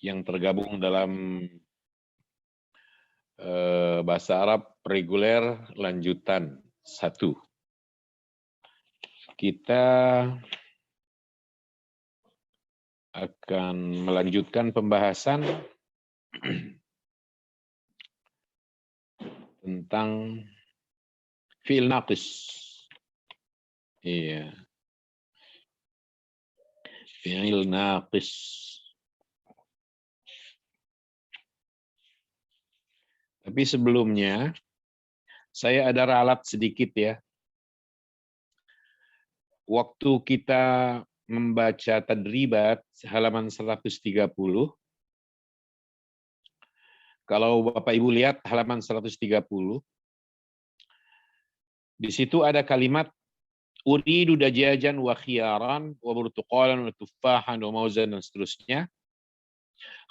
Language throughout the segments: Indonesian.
yang tergabung dalam bahasa Arab reguler lanjutan 1. Kita akan melanjutkan pembahasan tentang fi'il naqis. Iya. Fi'il naqis. Tapi sebelumnya saya ada ralat sedikit ya. Waktu kita membaca tadribat halaman 130, kalau Bapak Ibu lihat halaman 130, di situ ada kalimat uridu dajajan wa khiyaran wa burtuqalan wa tuffahan wa mauzan dan seterusnya.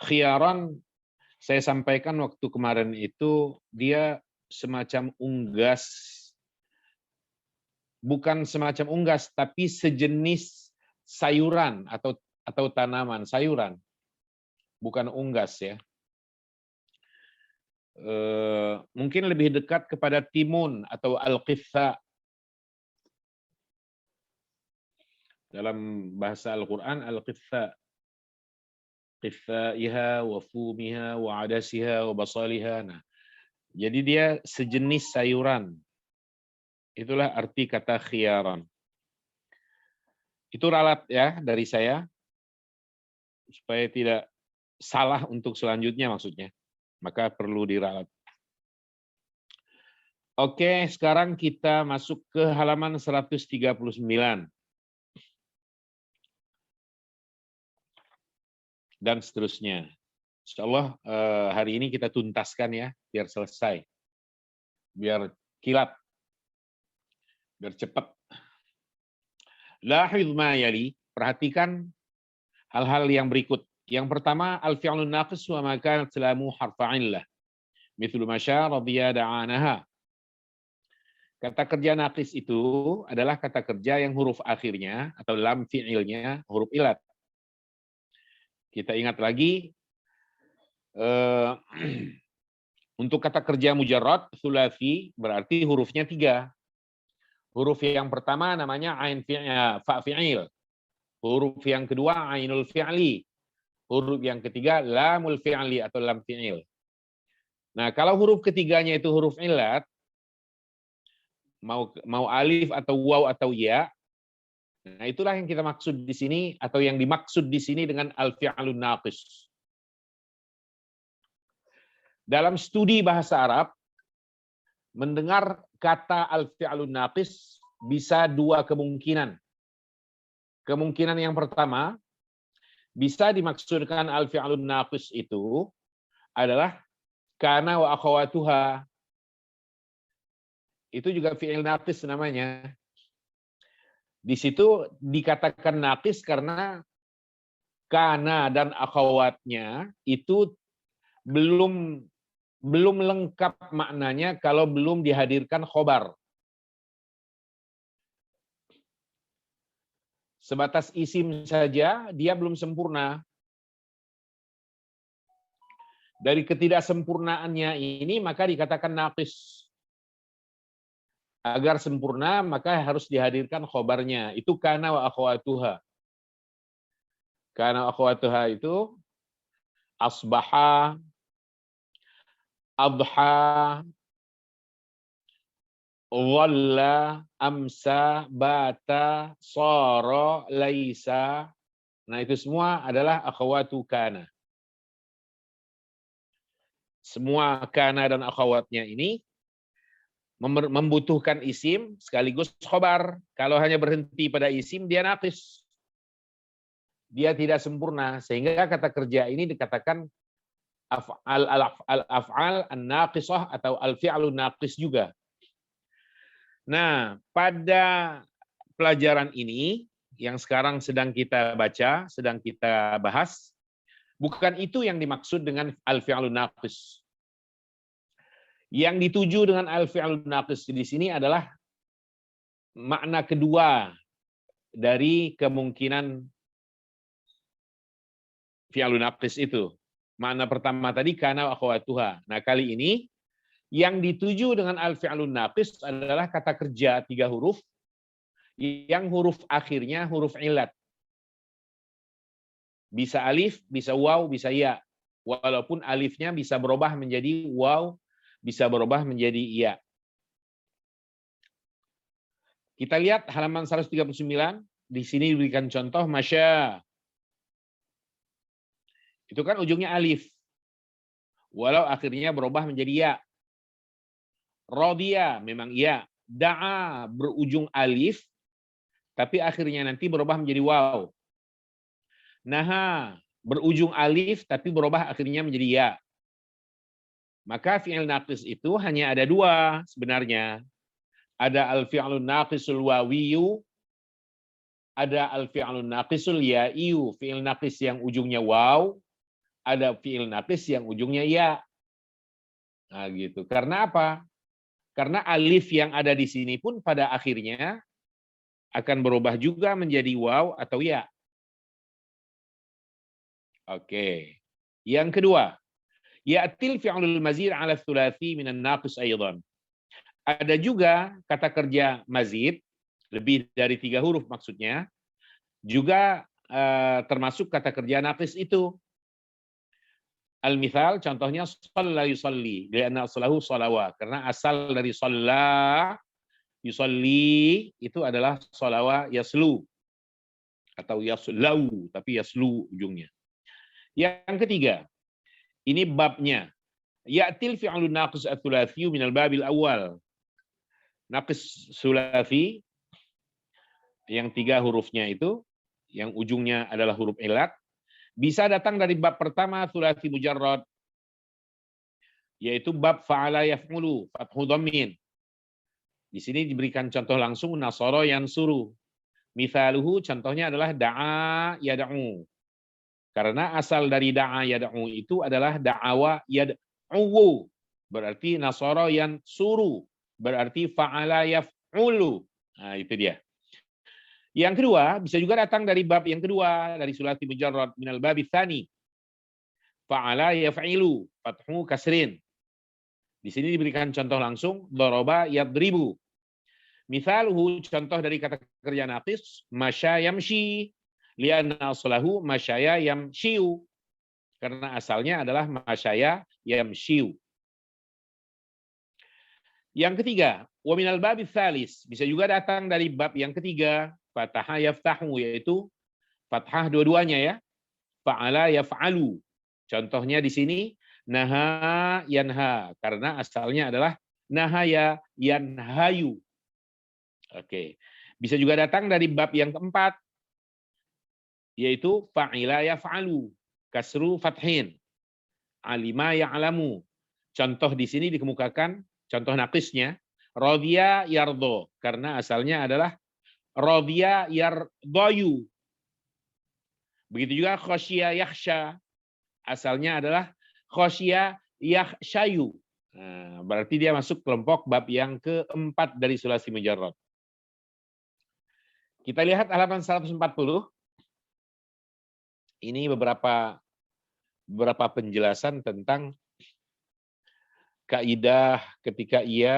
Khiyaran saya sampaikan waktu kemarin itu dia semacam unggas, bukan semacam unggas tapi sejenis sayuran atau tanaman sayuran, bukan unggas ya. Mungkin lebih dekat kepada timun atau al-qitha. Dalam bahasa Al-Quran, al-qitha, qithaiha wa fumiha wa adasiha wa basaliha. Nah, jadi dia sejenis sayuran. Itulah arti kata khiyaran. Itu ralat ya dari saya, supaya tidak salah untuk selanjutnya maksudnya. Maka perlu diralat. Oke, sekarang kita masuk ke halaman 139. Dan seterusnya. Insyaallah hari ini kita tuntaskan ya, biar selesai. Biar kilat. Biar cepat. Lahidh ma yali, perhatikan hal-hal yang berikut. Yang pertama, al-fi'lun naqis wa ma kanat lamu harfa illah. Mithlu masya radiya da'anaha. Kata kerja naqis itu adalah kata kerja yang huruf akhirnya atau lam fi'ilnya huruf ilat. Kita ingat lagi, untuk kata kerja mujarrad, thulathi, berarti hurufnya 3. Huruf yang pertama namanya ain fa fi'il. Huruf yang kedua ainul fi'li. Huruf yang ketiga lamul fi'li atau lam fi'il. Nah, kalau huruf ketiganya itu huruf ilat, mau alif atau waw atau ya, nah itulah yang kita maksud di sini atau yang dimaksud di sini dengan al-fi'lun naqis. Dalam studi bahasa Arab, mendengar kata al-fi'lun naqis bisa 2 kemungkinan. Kemungkinan yang pertama, bisa dimaksudkan al-fi'lun naqis itu adalah kana wa akhawatuha. Itu juga fi'il naqis namanya. Di situ dikatakan naqis karena kana dan akhawatnya itu belum lengkap maknanya kalau belum dihadirkan khobar. Sebatas isim saja, dia belum sempurna. Dari ketidaksempurnaannya ini, maka dikatakan naqis. Agar sempurna, maka harus dihadirkan khobarnya. Itu kana wa akhwatuha. Kana wa akhwatuha itu asbaha, adha, dhalla, amsa, bata, sara, laisa. Nah, itu semua adalah akhwatu kana. Semua kana dan akhwatnya ini membutuhkan isim sekaligus khobar. Kalau hanya berhenti pada isim, dia naqis. Dia tidak sempurna. Sehingga kata kerja ini dikatakan al-af'al an-naqisah atau al-fi'lun naqis juga. Nah, pada pelajaran ini, yang sekarang sedang kita baca, sedang kita bahas, bukan itu yang dimaksud dengan al-fi'lun naqis. Yang dituju dengan al-fi'lun naqis di sini adalah makna kedua dari kemungkinan fi'lun naqis itu. Makna pertama tadi kana wa akhawatuha. Nah, kali ini yang dituju dengan al-fi'lun naqis adalah kata kerja 3 huruf yang huruf akhirnya huruf ilat. Bisa alif, bisa waw, bisa ya. Walaupun alifnya bisa berubah menjadi waw, bisa berubah menjadi ya. Kita lihat halaman 139, di sini diberikan contoh masya. Itu kan ujungnya alif. Walau akhirnya berubah menjadi ya. Rodiya memang ya. Da'a berujung alif, tapi akhirnya nanti berubah menjadi waw. Naha berujung alif, tapi berubah akhirnya menjadi ya. Maka fi'il naqis itu hanya ada 2 sebenarnya. Ada al-fi'lun naqisul wawiyu, ada al-fi'lun naqisul ya'iyu, fi'il naqis yang ujungnya waw, ada fi'il naqis yang ujungnya ya. Nah, gitu. Karena apa? Karena alif yang ada di sini pun pada akhirnya akan berubah juga menjadi waw atau ya. Oke. Yang kedua, ya'til fi'lul mazid 'ala tsulatsy minan naqis aidan. Ada juga kata kerja mazid, lebih dari 3 huruf maksudnya, juga termasuk kata kerja naqis itu. Al-mithal, contohnya shalla yusalli, li'anna aslahu shalawa, karena asal dari shalla yusalli itu adalah shalawa yaslu atau yaslau, tapi yaslu ujungnya. Yang ketiga, ini babnya. Ya'til fi'lun naqis ats-tsulatsy minal babil awal. Naqis sulafi yang 3 hurufnya itu, yang ujungnya adalah huruf ilat, bisa datang dari bab pertama sulasi mujarrad, yaitu bab fa'ala yaf'ulu, fathu dhammin. Di sini diberikan contoh langsung nasara yansuru. Mithaluhu, contohnya adalah da'a yad'u. Karena asal dari da'a yad'u itu adalah da'awa yad'u. Berarti nasara yansuru. Berarti fa'ala yaf'ulu. Nah, itu dia. Yang kedua, bisa juga datang dari bab yang kedua, dari sulasi mujarrad minal babi tsani. Fa'ala yaf'ilu, fathu kasrin. Di sini diberikan contoh langsung, daraba yadribu. Mithaluhu, contoh dari kata kerja naqis, masya yamshi, li'anna aslahu masyaya yamshiu. Karena asalnya adalah masyaya yamshiu. Yang ketiga, wa minal babi tsalis, bisa juga datang dari bab yang ketiga, fataha yaftahu, yaitu fathah dua-duanya ya. Fa'ala yaf'alu. Contohnya di sini naha yanha, karena asalnya adalah nahaya yanhayu. Oke. Bisa juga datang dari bab yang keempat, yaitu fa'ila yaf'alu, kasru fathin, alima ya'lamu. Contoh di sini dikemukakan contoh naqisnya, radhiya yardo, karena asalnya adalah radhiya yardoyu. Begitu juga khosya yakhsha, asalnya adalah khosya yakhshayu. Nah, berarti dia masuk kelompok bab yang keempat dari sulasi mujarrad. Kita lihat halaman 140. Ini beberapa penjelasan tentang kaidah ketika ia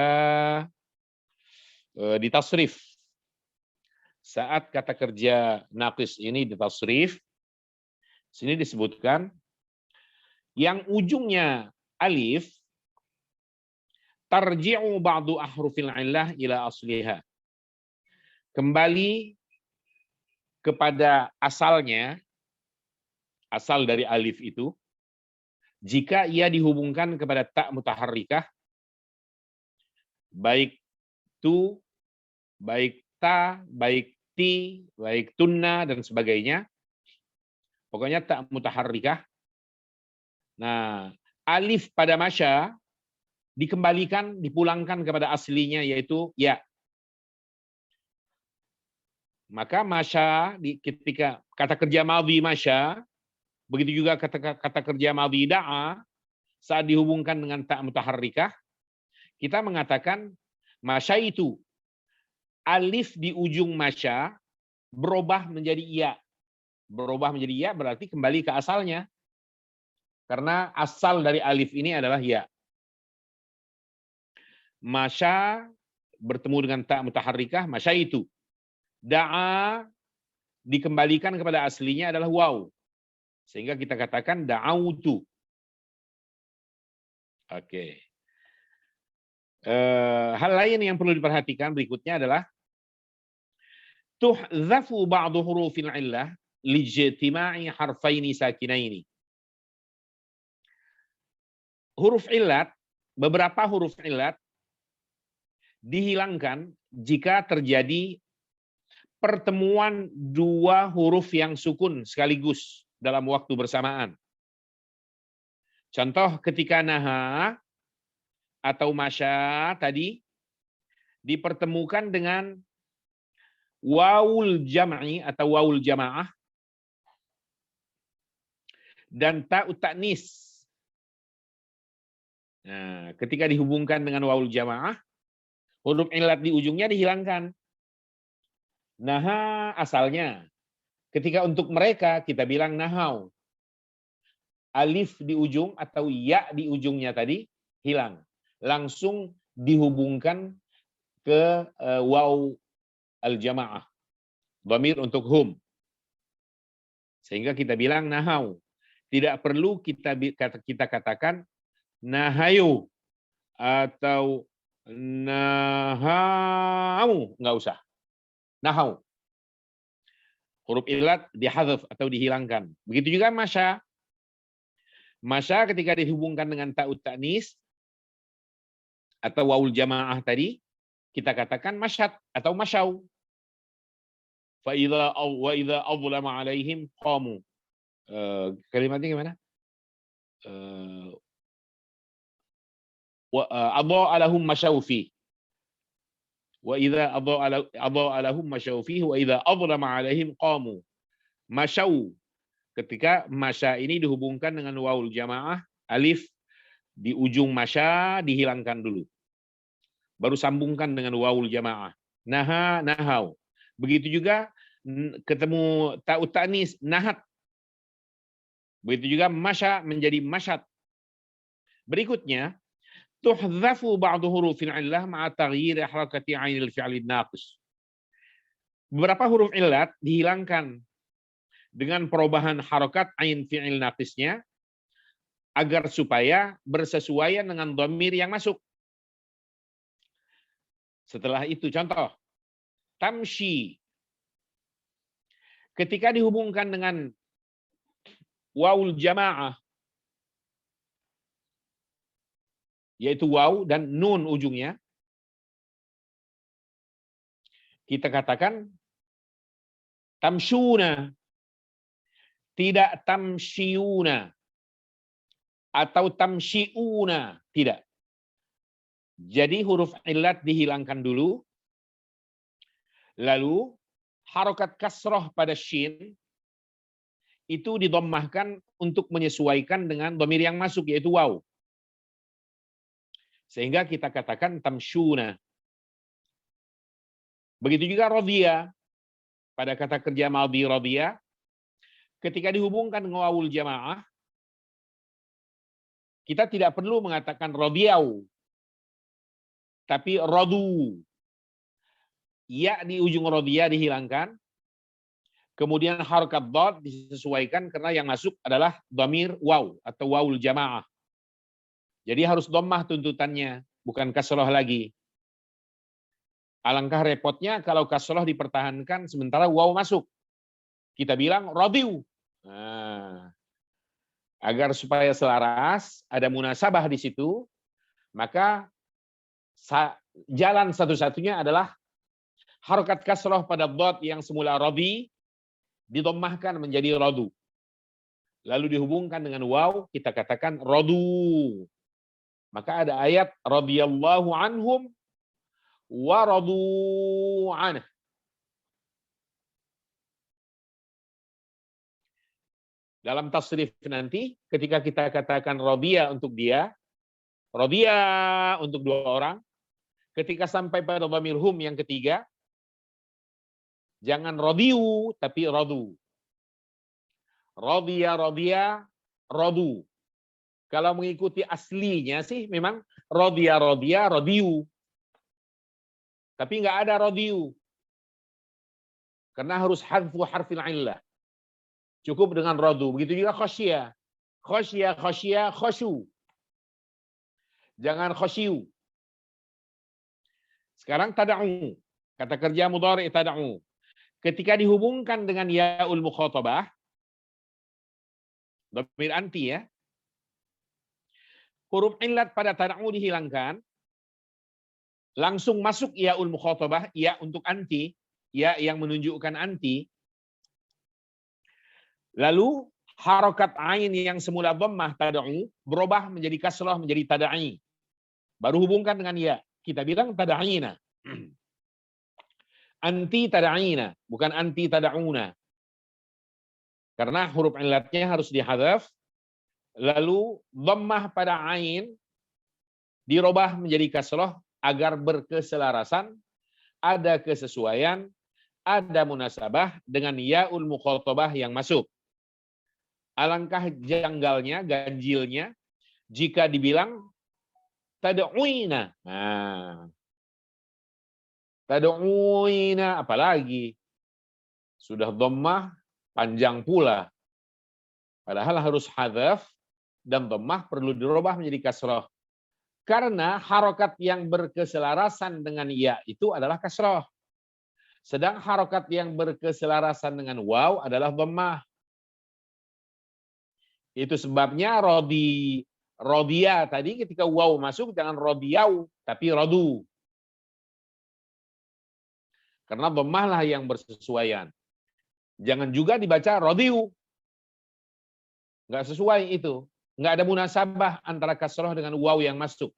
ditasrif. Saat kata kerja naqis ini ditasrif, sini disebutkan yang ujungnya alif tarji'u ba'du ahrufil illah ila asliha. Kembali kepada asalnya, asal dari alif itu, jika ia dihubungkan kepada ta mutaharrikah, baik tu, baik ta, baik ti, baik tunna, dan sebagainya. Pokoknya ta mutaharrikah. Nah, alif pada masya dikembalikan, dipulangkan kepada aslinya, yaitu ya. Maka masya, ketika kata kerja madhi masya, begitu juga kata kerja madhi da'a, saat dihubungkan dengan ta mutaharrikah, kita mengatakan masya itu, alif di ujung masya berubah menjadi iya. berubah menjadi ya berarti kembali ke asalnya. Karena asal dari alif ini adalah ya. Masya bertemu dengan ta mutaharrikah, masya itu. Da'a dikembalikan kepada aslinya adalah waw. Sehingga kita katakan da'autu. Oke. Hal lain yang perlu diperhatikan berikutnya adalah tuhdzafu ba'du hurufil illah lijtima'i harfaini sakinaini. Huruf illat, beberapa huruf illat dihilangkan jika terjadi pertemuan dua huruf yang sukun sekaligus dalam waktu bersamaan. Contoh ketika naha atau masya tadi dipertemukan dengan wawul jam'i atau wawul jamaah dan ta'ut ta'nis. Nah, ketika dihubungkan dengan wawul jamaah, huruf illat di ujungnya dihilangkan. Naha asalnya. Ketika untuk mereka kita bilang nahau. Alif di ujung atau ya di ujungnya tadi hilang. Langsung dihubungkan ke waw al-jamaah. Dhamir untuk hum. Sehingga kita bilang nahau. Tidak perlu kita katakan nahayu atau nahau, nggak usah. Nahau. Huruf illat dihadzaf atau dihilangkan. Begitu juga masya. Masya ketika dihubungkan dengan ta'ut ta'nis atau wawul jamaah tadi, kita katakan masyad atau masyau. Fa idza wa idza adlama alaihim qamu. Kalimatnya gimana? Wa adha'a lahum masyaufi. Wa idza adha'a lahum masyaufi wa idza adlama alaihim qamu. Masyau. Ketika masya ini dihubungkan dengan wawul jamaah, alif di ujung masya dihilangkan dulu. Baru sambungkan dengan wawul jamaah. Naha, nahau. Begitu juga ketemu ta'ut ta'nis, nahat. Begitu juga masya menjadi masyad. Berikutnya, tuhdzafu ba'du hurufil illah ma'a taghyir harakati 'ainil fi'lin naqis. Beberapa huruf illat dihilangkan dengan perubahan harokat ain fi'il naqisnya agar supaya bersesuaian dengan dhamir yang masuk. Setelah itu contoh tamshi ketika dihubungkan dengan wawul jamaah yaitu waw dan nun ujungnya, kita katakan tamshuna, tidak tamsyiuna atau tamsyiuna, tidak. Jadi huruf illat dihilangkan dulu, lalu harokat kasroh pada shin itu didommahkan untuk menyesuaikan dengan dhamir yang masuk yaitu waw. Sehingga kita katakan tamsyuna. Begitu juga radhiya. Pada kata kerja madhi radhiya, ketika dihubungkan dengan wawul jamaah, kita tidak perlu mengatakan radhiyau, tapi radu. Ya di ujung radhiya dihilangkan, kemudian harakat dhad disesuaikan karena yang masuk adalah dhamir waw atau wawul jamaah. Jadi harus dhammah tuntutannya, bukan kasroh lagi. Alangkah repotnya kalau kasroh dipertahankan sementara waw masuk. Kita bilang radiu. Nah, agar supaya selaras, ada munasabah di situ, maka jalan satu-satunya adalah harokat kasroh pada dhad yang semula radi didommahkan menjadi radu. Lalu dihubungkan dengan waw, kita katakan radu. Maka ada ayat radhiyallahu anhum wa radu anhu. Dalam tasrif nanti, ketika kita katakan radhiya untuk dia, radhiya untuk dua orang, ketika sampai pada dhamir hum yang ketiga, jangan radhiyu, tapi radu. Radiya, radiya, radu. Kalau mengikuti aslinya sih memang radiya, radiya, radiyu. Tapi nggak ada radiyu. Karena harus hadfu harfil illah. Cukup dengan radu. Begitu juga khasyiah. Khasyiah, khasyiah, khasyu. Jangan khasyu. Sekarang tada'u. Kata kerja mudhari' tada'u. Ketika dihubungkan dengan ya'ul mukhatabah, dhamir anti ya, huruf illat pada tada'u dihilangkan, langsung masuk ya'ul mukhatabah, ya untuk anti, ya yang menunjukkan anti. Lalu harokat ain yang semula dhammah tada'u berubah menjadi kasrah menjadi tada'i. Baru hubungkan dengan ya. Kita bilang tada'ina. Anti tada'ina, bukan anti tada'una. Karena huruf illatnya harus dihadzaf, lalu dhammah pada ain dirubah menjadi kasrah agar berkeselarasan, ada kesesuaian, ada munasabah dengan ya'ul mukhatabah yang masuk. Alangkah janggalnya, ganjilnya jika dibilang tad'uina. Nah, tad'uina apalagi sudah dhammah panjang pula. Padahal harus hadzaf dan dhammah perlu dirubah menjadi kasrah. Karena harokat yang berkeselarasan dengan ya itu adalah kasrah. Sedang harokat yang berkeselarasan dengan waw adalah dhammah. Itu sebabnya rodiya tadi ketika waw masuk jangan rodiyau tapi rodu. Karena dhammah lah yang bersesuaian. Jangan juga dibaca rodiu. Nggak sesuai itu. Nggak ada munasabah antara kasrah dengan waw yang masuk.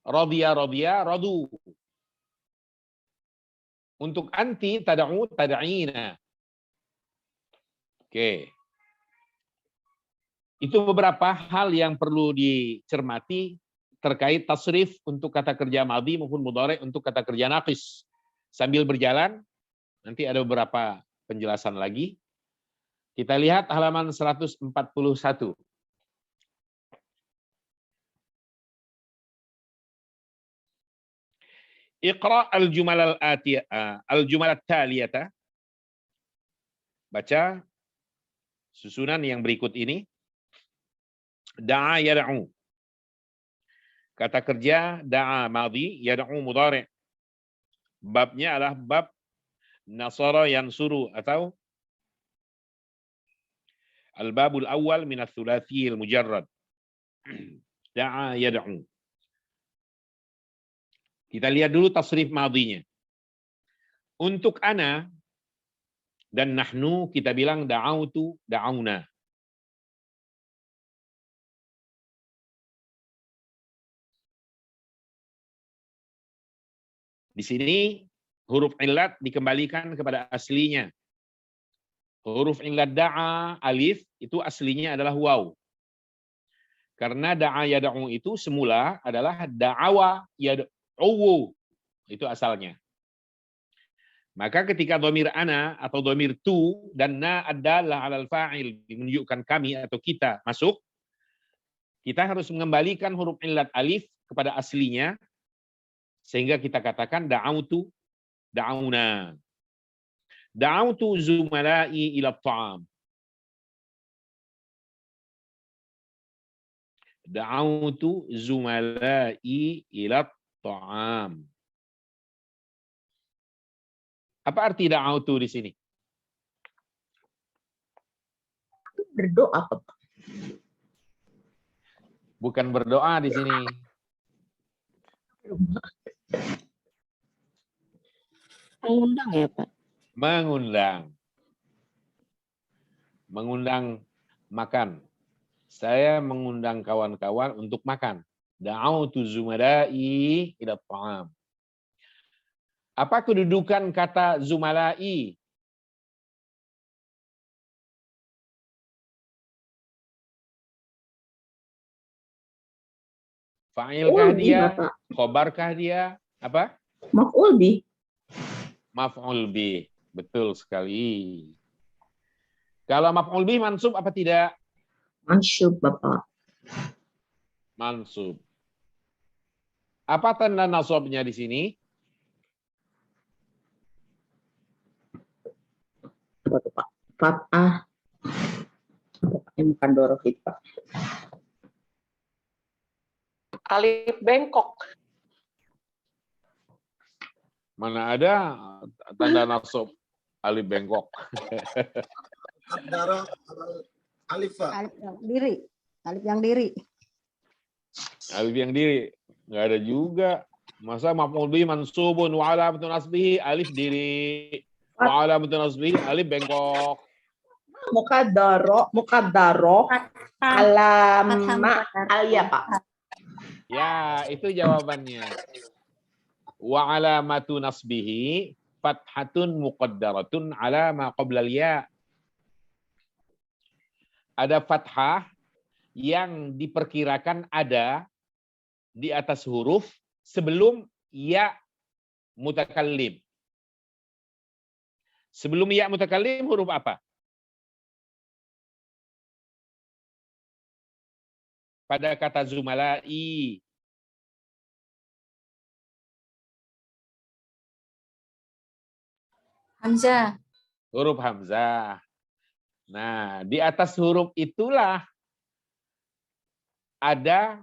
Rodiya, rodiya, rodu. Untuk anti tada'u, tada'ina. Oke. Itu beberapa hal yang perlu dicermati terkait tasrif untuk kata kerja madhi maupun mudhari untuk kata kerja naqis. Sambil berjalan, nanti ada beberapa penjelasan lagi. Kita lihat halaman 141. Iqra al-jumal al-atiyah, al-jumal at-taliyata. Baca susunan yang berikut ini. Da'a yad'u. Kata kerja da'a madhi, yad'u mudhari'. Babnya adalah bab nasara yansuru atau al-babul awal min ats-tsulatsyi al-mujarrad. Da'a yad'u. Kita lihat dulu tasrif madhinya. Untuk ana dan nahnu kita bilang da'autu, da'auna. Di sini huruf illat dikembalikan kepada aslinya. Huruf illat da'a alif itu aslinya adalah waw. Karena da'a yad'u itu semula adalah da'awa yad'u. Itu asalnya. Maka ketika dhamir ana atau dhamir tu dan na adalah alal fa'il menunjukkan kami atau kita masuk, kita harus mengembalikan huruf illat alif kepada aslinya sehingga kita katakan da'autu, da'auna. Da'autu zumala'i ila ta'am. Da'autu zumala'i ila ta'am. Apa arti da'autu di sini? Berdoa, Pak. Bukan berdoa di sini. Mengundang ya, Pak? Mengundang. Mengundang makan. Saya mengundang kawan-kawan untuk makan. Da'autu zumala'i ila ta'am. Apa kedudukan kata zumala'i? Fa'ilkah dia? Khobarkah dia? Apa? Maf'ul bih. Maf'ul bih. Betul sekali. Kalau maf'ul bih mansub apa tidak? Mansub, Bapak. Mansub. Apa tanda nasabnya di sini? Apa tuh, Pak? Fathah. Bukan doroh itu, Pak. Alif bengkok. Mana ada tanda nasab alif bengkok? Darah alif, Pak. Alif yang diri. Alif yang diri. Alif yang diri. Nggak ada juga. Masa maf'ul bih mansubun wa alamatun nasbihi alif diri. Wa alamatun nasbihi alif bengkok. Muqaddaro, alama alia, Pak. Ya, itu jawabannya. Wa alamatu nasbihi fathatun muqaddaratun ala ma qabla ya. Ada fathah yang diperkirakan ada di atas huruf sebelum ya mutakallim. Sebelum ya mutakallim huruf apa? Pada kata zumala'i. Hamzah. Huruf hamzah. Nah, di atas huruf itulah ada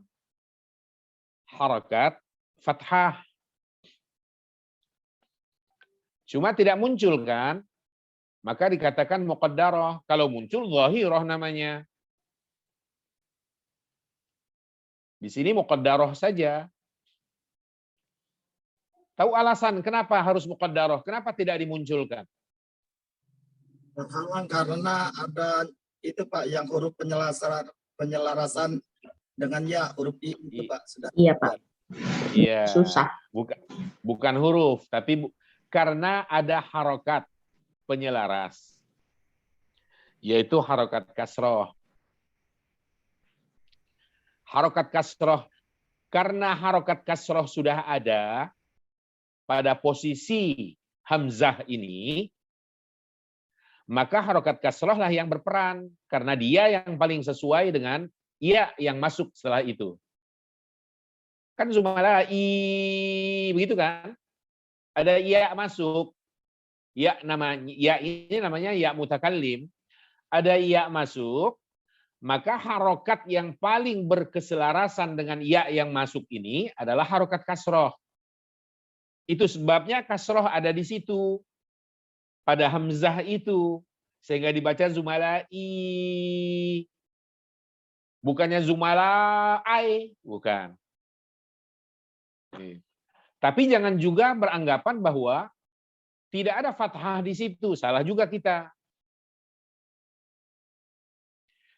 harakat fathah. Cuma tidak muncul kan? Maka dikatakan muqaddarah. Kalau muncul zahirah namanya. Di sini muqaddarah saja. Tahu alasan kenapa harus muqaddarah? Kenapa tidak dimunculkan? Karena ada itu, Pak, yang huruf penyelarasan dengan ya, huruf I itu, Pak. Sudah. Iya, Pak. Iya. Susah. Bukan huruf, tapi karena ada harokat penyelaras. Yaitu harokat kasroh. Harokat kasroh. Karena harokat kasroh sudah ada pada posisi hamzah ini, maka harokat kasroh lah yang berperan. Karena dia yang paling sesuai dengan ya yang masuk setelah itu. Kan zumala'i, begitu kan? Ada ya masuk. Ya ini namanya ya mutakallim. Ada ya masuk, maka harokat yang paling berkeselarasan dengan ya yang masuk ini adalah harokat kasroh. Itu sebabnya kasroh ada di situ. Pada hamzah itu. Sehingga dibaca zumala'i. Bukannya zumala'ai. Bukan. Tapi jangan juga beranggapan bahwa tidak ada fathah di situ. Salah juga kita.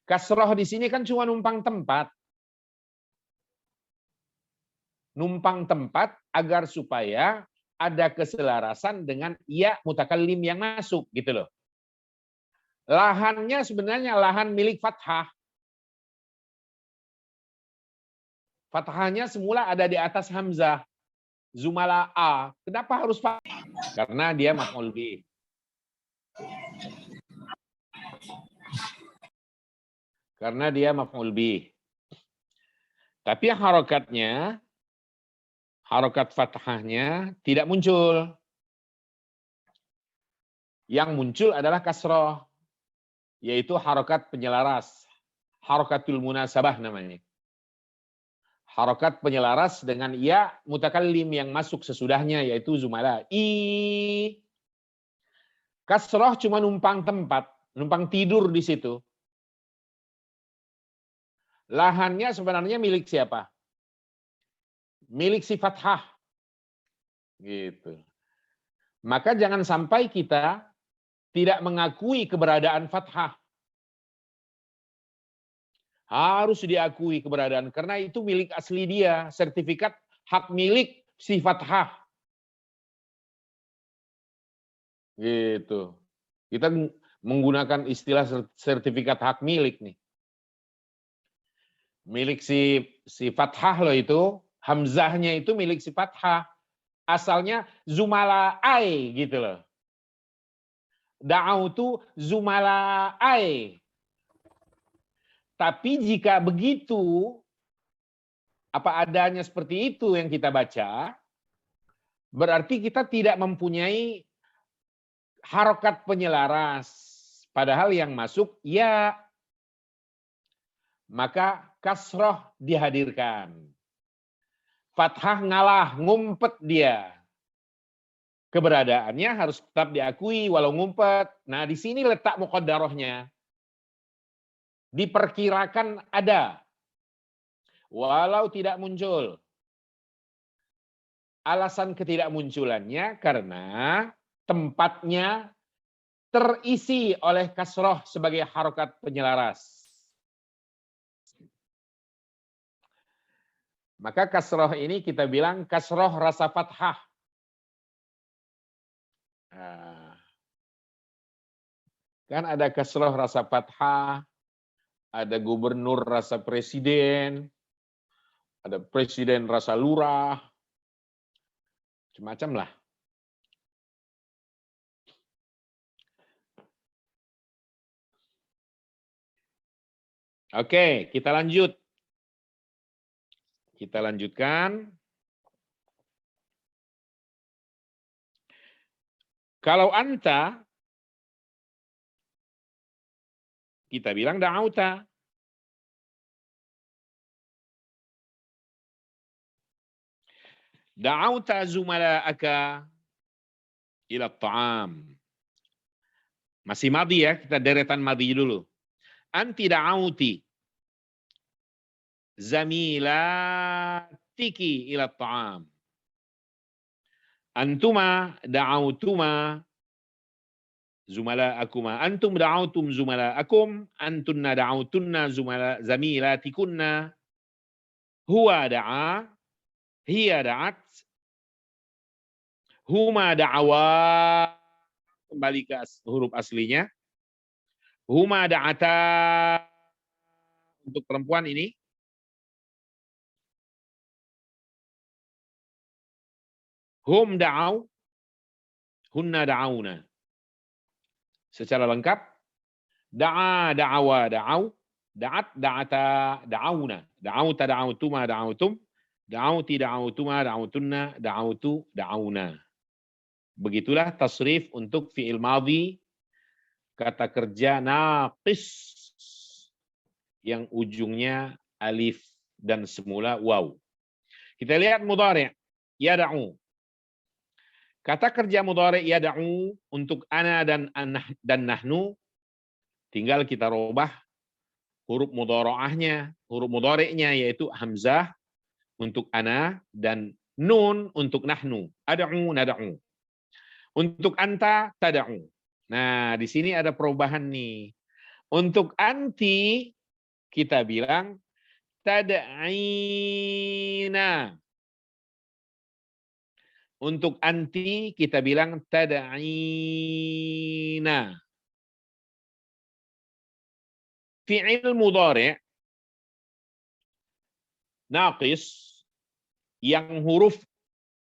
Kasroh di sini kan cuma numpang tempat. Numpang tempat agar supaya ada keselarasan dengan ya mutakallim yang masuk gitu loh. Lahannya sebenarnya lahan milik fathah. Fathahnya semula ada di atas hamzah. Zumala'a. Kenapa harus fathah? Karena dia maf'ul bih. Karena dia maf'ul bih. Tapi harokatnya, harokat fathahnya tidak muncul. Yang muncul adalah kasroh, yaitu harokat penyelaras. Harokatul munasabah namanya. Harokat penyelaras dengan ya mutakallim yang masuk sesudahnya, yaitu zumala'i. Kasroh cuma numpang tempat, numpang tidur di situ. Lahannya sebenarnya milik siapa? Milik si fathah. Gitu. Maka jangan sampai kita tidak mengakui keberadaan fathah. Harus diakui keberadaan karena itu milik asli dia, sertifikat hak milik si fathah. Gitu. Kita menggunakan istilah sertifikat hak milik nih. Milik si fathah loh itu, hamzahnya itu milik si fathah. Asalnya zumala'ai gitu loh. da'autu zumala'ai. Tapi jika begitu, apa adanya seperti itu yang kita baca, berarti kita tidak mempunyai harokat penyelaras. Padahal yang masuk ya. Maka kasroh dihadirkan. Fathah ngalah, ngumpet dia. Keberadaannya harus tetap diakui walau ngumpet. Nah, di sini letak muqaddarahnya. Diperkirakan ada. Walau tidak muncul. Alasan ketidakmunculannya karena tempatnya terisi oleh kasroh sebagai harokat penyelaras. Maka kasroh ini kita bilang kasroh rasa fathah. Nah, kan ada kasroh rasa fathah, ada gubernur rasa presiden, ada presiden rasa lurah, macam-macam lah. Oke, kita lanjut. Kita lanjutkan. Kalau anta, kita bilang da'auta. Da'auta zumala'aka ila ta'am. Masih madhi ya, kita deretan madhi dulu. Anti da'auti zamilatiki ila ta'am. Antuma da'autuma zumala'akuma. Antum da'autum zumala'akum. Antunna da'autunna zamilatikunna. Huwa da'a. Hiya da'at. Huma da'awa. Kembali ke huruf aslinya. Huma da'ata. Untuk perempuan ini. Hum da'au. Hunna da'auna. Secara lengkap. Da'a, da'awa, da'au. Da'at, da'ata, da'auna. Da'auta, da'autuma, da'autum. Da'auti, da'autuma, da'autunna, da'autu, da'auna. Begitulah tasrif untuk fi'il madhi kata kerja naqis yang ujungnya alif dan semula waw. Kita lihat mudhari', yada'u. Kata kerja mudhari' yada'u untuk ana dan nahnu tinggal kita robah huruf mudhara'ahnya, huruf mudhari'nya yaitu hamzah untuk ana dan nun untuk nahnu. Ad'u nad'u. Untuk anta tad'u. Nah, di sini ada perubahan nih. Untuk anti kita bilang tad'ina. Untuk anti kita bilang tad'ina. Fi'il mudhari' naqis yang huruf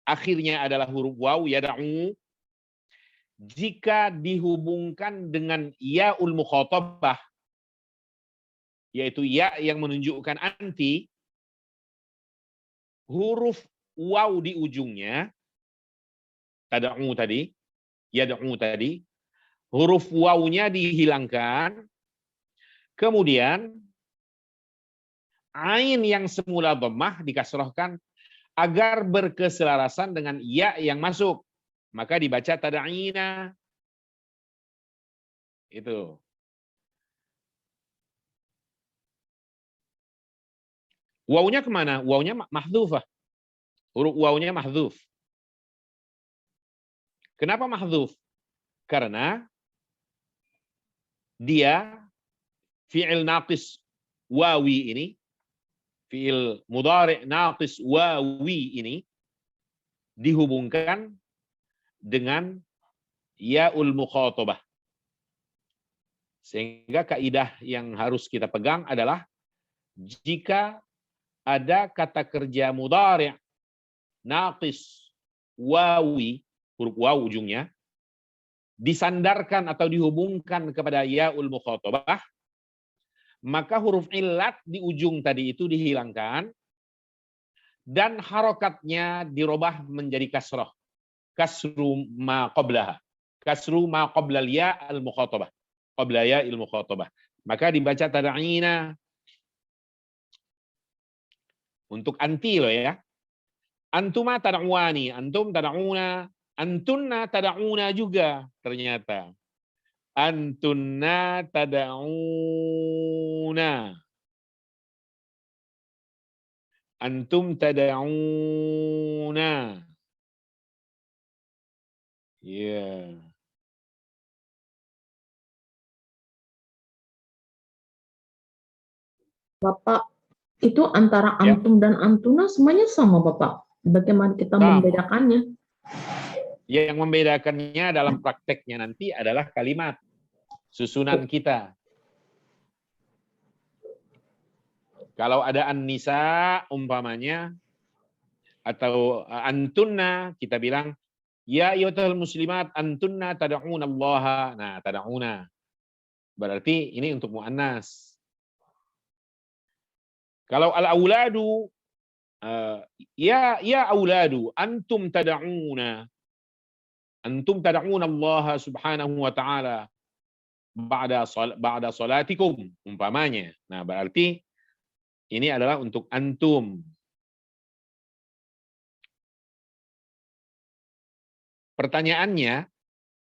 akhirnya adalah huruf waw yad'u jika dihubungkan dengan ya'ul mukhatabah yaitu ya yang menunjukkan anti, huruf waw di ujungnya tad'u tadi, yad'u tadi, huruf wawnya dihilangkan, kemudian ain yang semula dhammah dikasrohkan agar berkeselarasan dengan ya yang masuk. Maka dibaca tad'ina. Itu. Wawnya kemana? Wawnya mahdhufah. Huruf wawnya mahdhuf. Kenapa mahdhuf? Karena dia fi'il naqis wawi ini, fi'il mudhari' naqis wawi ini dihubungkan dengan ya'ul mukhatabah. Sehingga kaidah yang harus kita pegang adalah jika ada kata kerja mudhari' naqis wawi, huruf waw ujungnya, disandarkan atau dihubungkan kepada yaul mukhatabah, maka huruf illat di ujung tadi itu dihilangkan dan harokatnya dirubah menjadi kasrah. Kasru ma qablaha. Kasru ma qabla ya al mukhatabah. Qabla ya il mukhatabah. Maka dibaca tad'ina untuk anti loh ya. Antuma tad'uani, antum tad'una, antunna tad'una juga ternyata. Antunna tad'una. Antum tad'una. Ya. Bapak, itu antara Ya. antum dan antuna semuanya sama, Bapak. Bagaimana kita Sama. membedakannya? Yang membedakannya dalam prakteknya nanti adalah kalimat susunan kita. Kalau ada an-nisa umpamanya atau antunna, kita bilang ya ayyuhal muslimat antunna tad'una Allah. Nah, tad'una. Berarti ini untuk muannas. Kalau al-auladu ya auladu antum tad'una Allah subhanahu wa ta'ala ba'da salatikum umpamanya. Nah, berarti ini adalah untuk antum. Pertanyaannya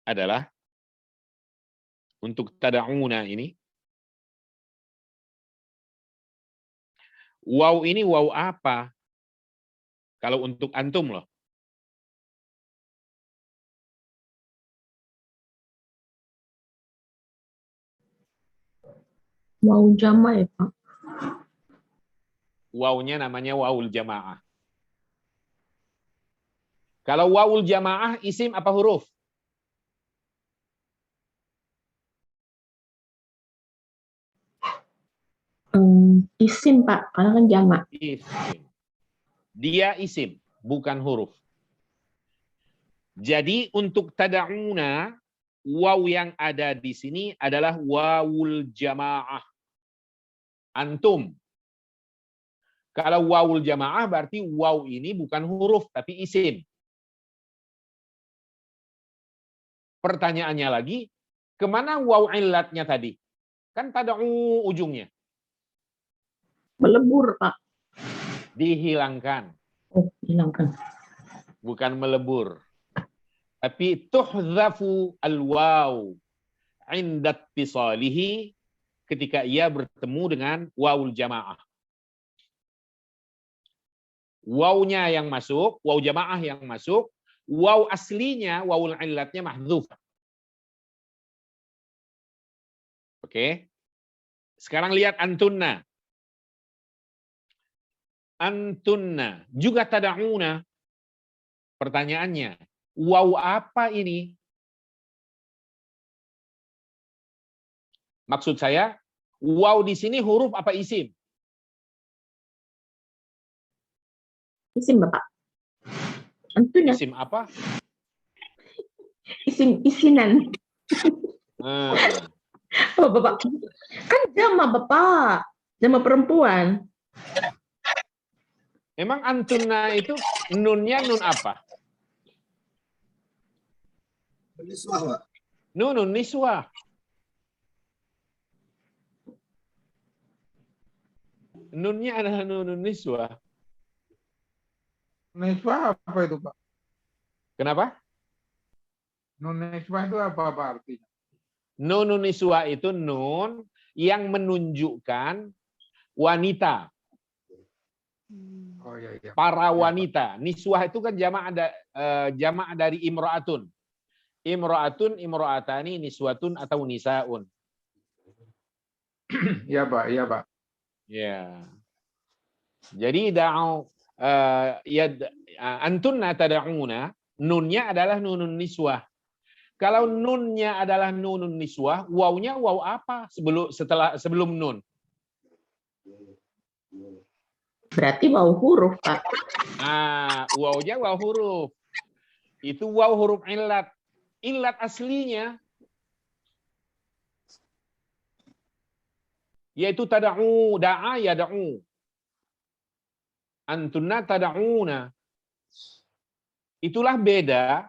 adalah untuk tad'una ini, waw ini waw apa? Kalau untuk antum loh. Wow, jama ya, Pak. Wawnya namanya wawul jamaah. Kalau wawul jamaah isim apa huruf? Isim, Pak, karena kan jamak. Isim. Dia isim, bukan huruf. Jadi untuk tada'una, waw yang ada di sini adalah wawul jamaah. Antum. Kalau wawul jamaah berarti waw ini bukan huruf tapi isim. Pertanyaannya lagi, kemana waw illatnya tadi? Kan tada'u ujungnya. Melebur, Pak. Dihilangkan. Oh, hilangkan. Bukan melebur. Tapi tuhzafu al-waw inda ittisalihi ketika ia bertemu dengan wawul jamaah. Wawnya yang masuk, waw jamaah yang masuk, waw aslinya, wawul illatnya mahdzuf. Oke. Sekarang lihat antunna. Antunna juga tada'una. Pertanyaannya, waw apa ini? Maksud saya, waw di sini huruf apa isim? Isim, Bapak. Antunya Isim apa? isinan. Hmm. Oh, Bapak. Kan jama, Bapak. Jama perempuan. Emang antunna itu nunnya nun apa? Niswah, Pak. Nunun niswah. Nunnya adalah nunun niswah. Nisbah apa itu, Pak? Kenapa? Nun nisbah itu apa artinya? Nunun niswah itu nun yang menunjukkan wanita. Oh iya iya. Para wanita. Niswah itu kan jamak dari imro'atun. Imro'atun, imro'atani, niswatun atau nisaun. Iya, Pak. Iya, Pak. Ya. Jadi antunna tada'una, nunnya adalah nunun niswah. Kalau nunnya adalah nunun niswah, wawnya waw apa sebelum nun? Berarti waw huruf, Pak. Wawnya waw huruf. Itu waw huruf illat. Ilat aslinya yaitu tada'u, da'a yada'u. Antunna tada'una. Itulah beda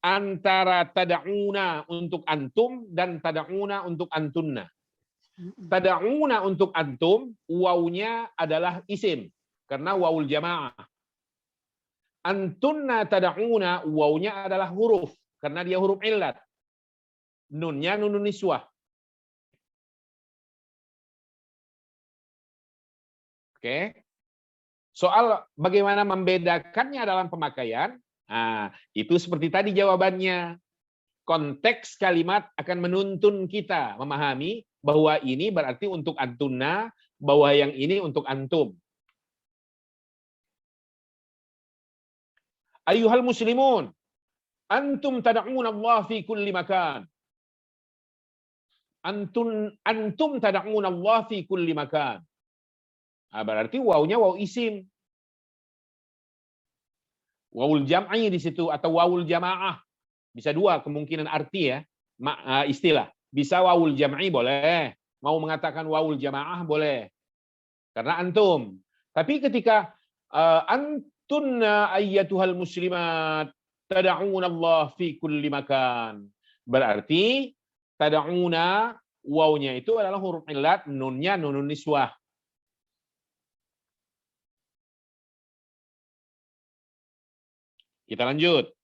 antara tada'una untuk antum dan tada'una untuk antunna. Tada'una untuk antum, wawunya adalah isim karena wawul jamaah. Antunna tada'una, wawunya adalah huruf karena dia huruf illat. Nunnya nunun niswah. Oke. Soal bagaimana membedakannya dalam pemakaian, nah, itu seperti tadi jawabannya. Konteks kalimat akan menuntun kita memahami bahwa ini berarti untuk antunna, bahwa yang ini untuk antum. Ayyuhal muslimun, antum tad'un Allah fi kulli makan. Antum tad'un Allah fi kulli makan. Nah, berarti wawunya waw isim. Wawul jam'i di situ atau wawul jamaah. Bisa dua kemungkinan arti ya, istilah. Bisa wawul jam'i boleh, mau mengatakan wawul jamaah boleh. Karena antum. Tapi ketika antunna ayyatuhal muslimat tad'una Allah fi kulli makan. Berarti tad'una wawnya itu adalah huruf illat, nunnya nunun niswah. Kita lanjut.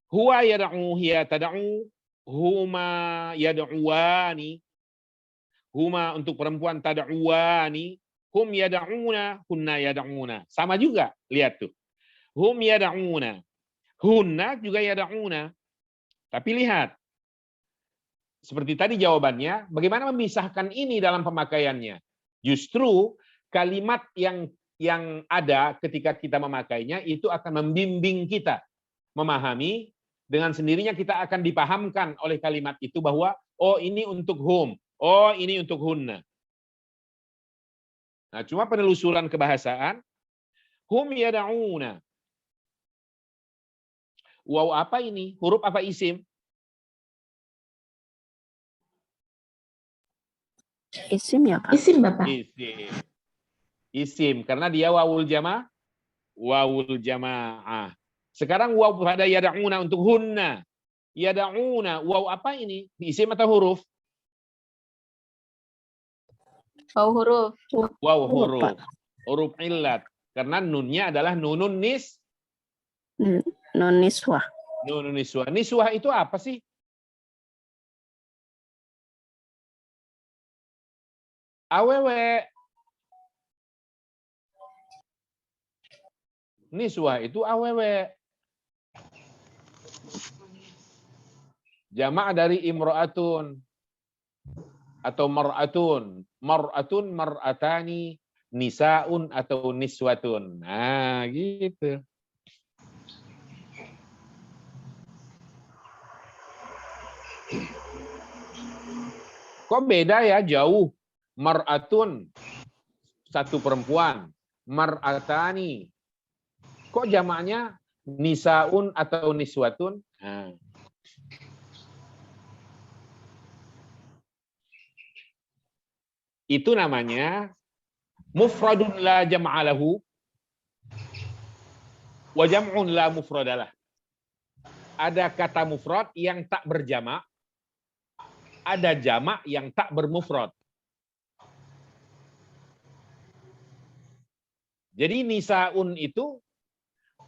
Huwa yad'u, hiya tad'u, huma yad'uwani. Huma untuk perempuan tad'uwani, hum yad'una, hunna yad'una. Sama juga, lihat tuh. Hum yad'una. Hunna juga yad'una. Tapi lihat. Seperti tadi jawabannya, bagaimana memisahkan ini dalam pemakaiannya? Justru kalimat yang ada ketika kita memakainya itu akan membimbing kita memahami, dengan sendirinya kita akan dipahamkan oleh kalimat itu bahwa oh ini untuk hum, oh ini untuk hunna. Nah, cuma penelusuran kebahasaan, hum yad'una. Waw apa ini? Huruf apa isim? Isim ya, Pak? Isim, Bapak. Isim. Isim karena dia wawul jamaah. Sekarang waw pada yad'una untuk hunna. Yad'una, waw apa ini? Isim atau huruf? Waw huruf. Waw huruf. Huruf illat. Karena nunnya adalah nunun Non niswah. Nunun niswah. Niswah itu apa sih? Awewe. Niswah itu awewe. Jamak dari imra'atun atau mar'atun. Mar'atun, mar'atani, nisaun atau niswatun. Nah, gitu. Kok beda ya, jauh. Mar'atun, satu perempuan. Mar'atani. Kok jamaknya nisaun atau niswatun? Nah. Itu namanya mufradun la jam'alahu wa jam'un la mufradalah. Ada kata mufrad yang tak berjamak, ada jamak yang tak bermufrad. Jadi nisaun itu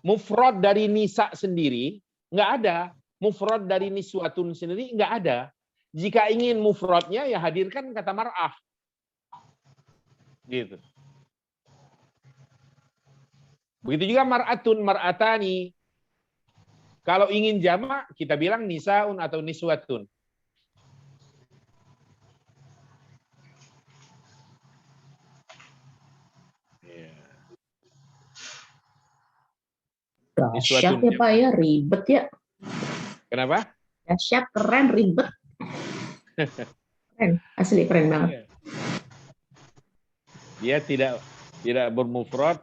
mufrad dari nisa sendiri nggak ada, mufrad dari niswatun sendiri nggak ada. Jika ingin mufradnya ya hadirkan kata mar'ah. Gitu. Begitu juga mar'atun, mar'atani. Kalau ingin jamak kita bilang nisaun atau niswatun. Dahsyat ya Pak ya, ribet ya. Kenapa? Dahsyat, keren, ribet. Keren, asli keren banget. Dia tidak bermufrad,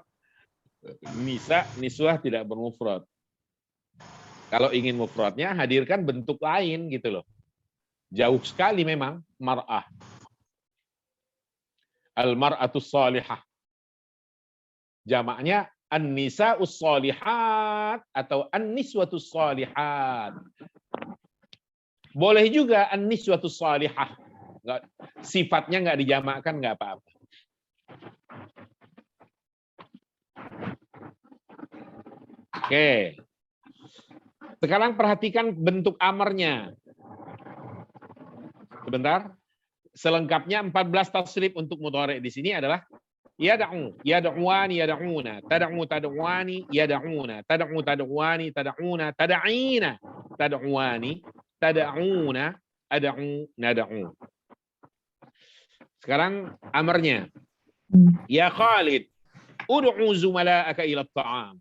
nisa, niswah tidak bermufrad. Kalau ingin mufradnya, hadirkan bentuk lain gitu loh. Jauh sekali memang mar'ah. Al-mar'atus salihah. Jamaknya an-nisa'us salihat atau an-niswatus salihat. Boleh juga an-niswatus salihah. Sifatnya nggak dijamakkan nggak apa-apa. Oke. Sekarang perhatikan bentuk amarnya. Sebentar. Selengkapnya 14 tasrif untuk mudhari di sini adalah yad'u, yad'uani, yad'una, tad'u, tad'uani, yad'una, tad'u, tad'uani, tad'una, tad'ina, tad'uani, tad'una, ad'u, nad'u. Sekarang amarnya. Ya Khalid, ud'u zumala'aka ila at-ta'am.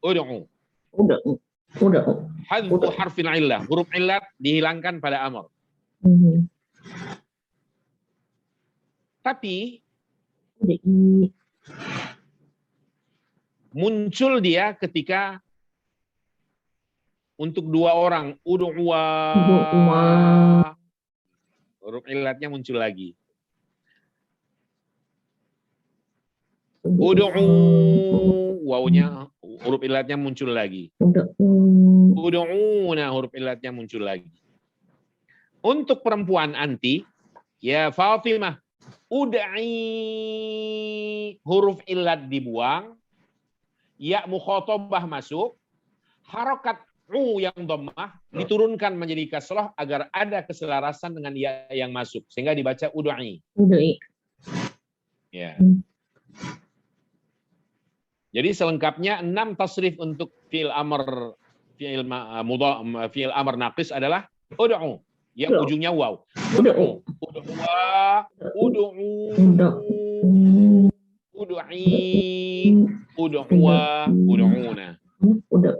Ud'u. Udah. Hadfu harfil illah. Huruf illat dihilangkan pada amar. Tapi muncul dia ketika untuk dua orang. Ud'uwa. Huruf illatnya muncul lagi. Ud'u. Wawunya huruf illatnya muncul lagi. Ud'una huruf illatnya muncul lagi. Untuk perempuan anti, ya Fatimah, ud'i huruf illat dibuang, ya mukhatabah masuk, harokat u yang dhammah diturunkan menjadi kasrah agar ada keselarasan dengan ya yang masuk sehingga dibaca ud'i. Ya. Jadi selengkapnya 6 tasrif untuk fi'il amr fi'il amr naqis adalah ud'u yang ujungnya waw. Ud'u, ud'uwa, ud'u, ud'i, ud'uwa, ud'una. Udah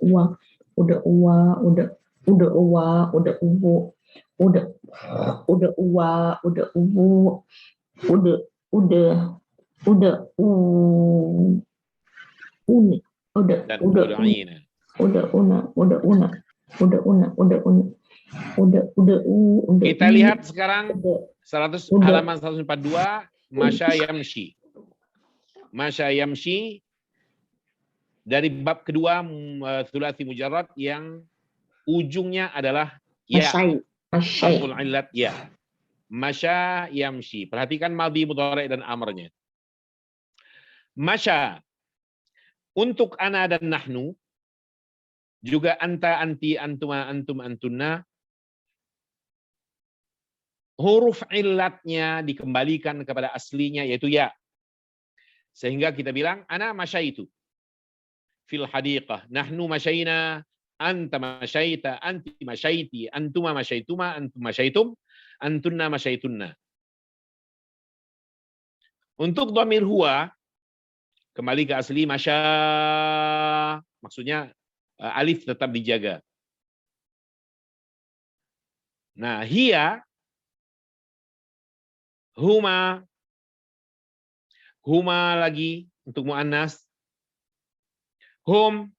Kita lihat sekarang halaman 142 masya yamshi. Masya yamshi dari bab kedua thulathi mujarrad yang ujungnya adalah ya. Harful illat ya. Masya yamshi. Perhatikan madhi, mudhari dan amarnya. Masya untuk ana dan nahnu juga anta, anti, antuma, antum, antunna. Huruf illatnya dikembalikan kepada aslinya yaitu ya. Sehingga kita bilang ana masyaitu fil hadiqah, nahnu masyaina, anta masyaita, anti masyaiti, antuma masyaituma, antum masyaitum, antunna masyaitunna. Untuk dhamir huwa kembali ke asli masya, maksudnya alif tetap dijaga. Nah, hiya, huma lagi untuk muannas, hum,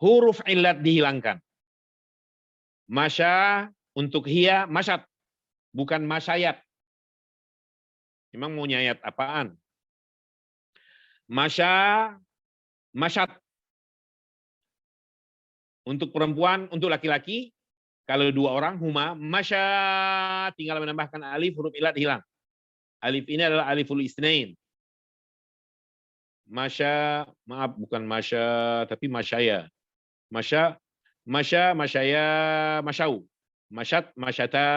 huruf illat dihilangkan. Masya untuk hiya masyat, bukan masyayat. Memang mau nyayat apaan? Masya, masyat. Untuk perempuan, untuk laki-laki, kalau dua orang, huma, masya, tinggal menambahkan alif, huruf illat hilang. Alif ini adalah aliful isnain. Masya, maaf, bukan masya, tapi masyaya. Masya, masya, masyaya, masyau. Masyat, masyata.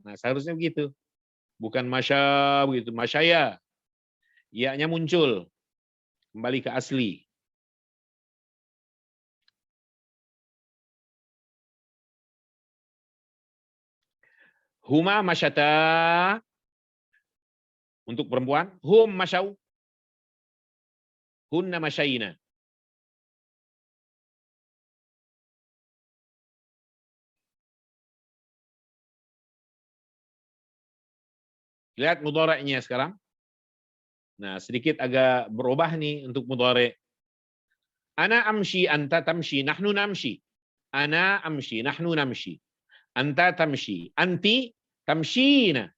Nah, seharusnya begitu. Bukan masya, begitu. Masyaya. Ya-nya muncul. Kembali ke asli. Huma masyata. Untuk perempuan. Hum masyau. Hunna masyayina. Lihat mudhari'nya sekarang. Nah, sedikit agak berubah nih untuk mudhari'. Ana amshi, anta tamshi, nahnu namshi. Ana amshi, nahnu namshi. Anta tamshi, anti tamshina.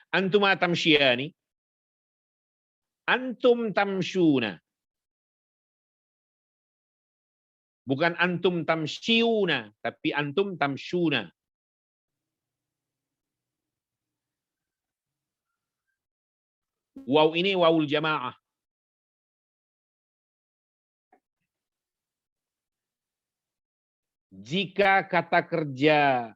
Antuma tamshiyani. Antum tamshuna. Bukan antum tamsyiuna, tapi antum tamshuna. Waw ini wawul jamaah. Jika kata kerja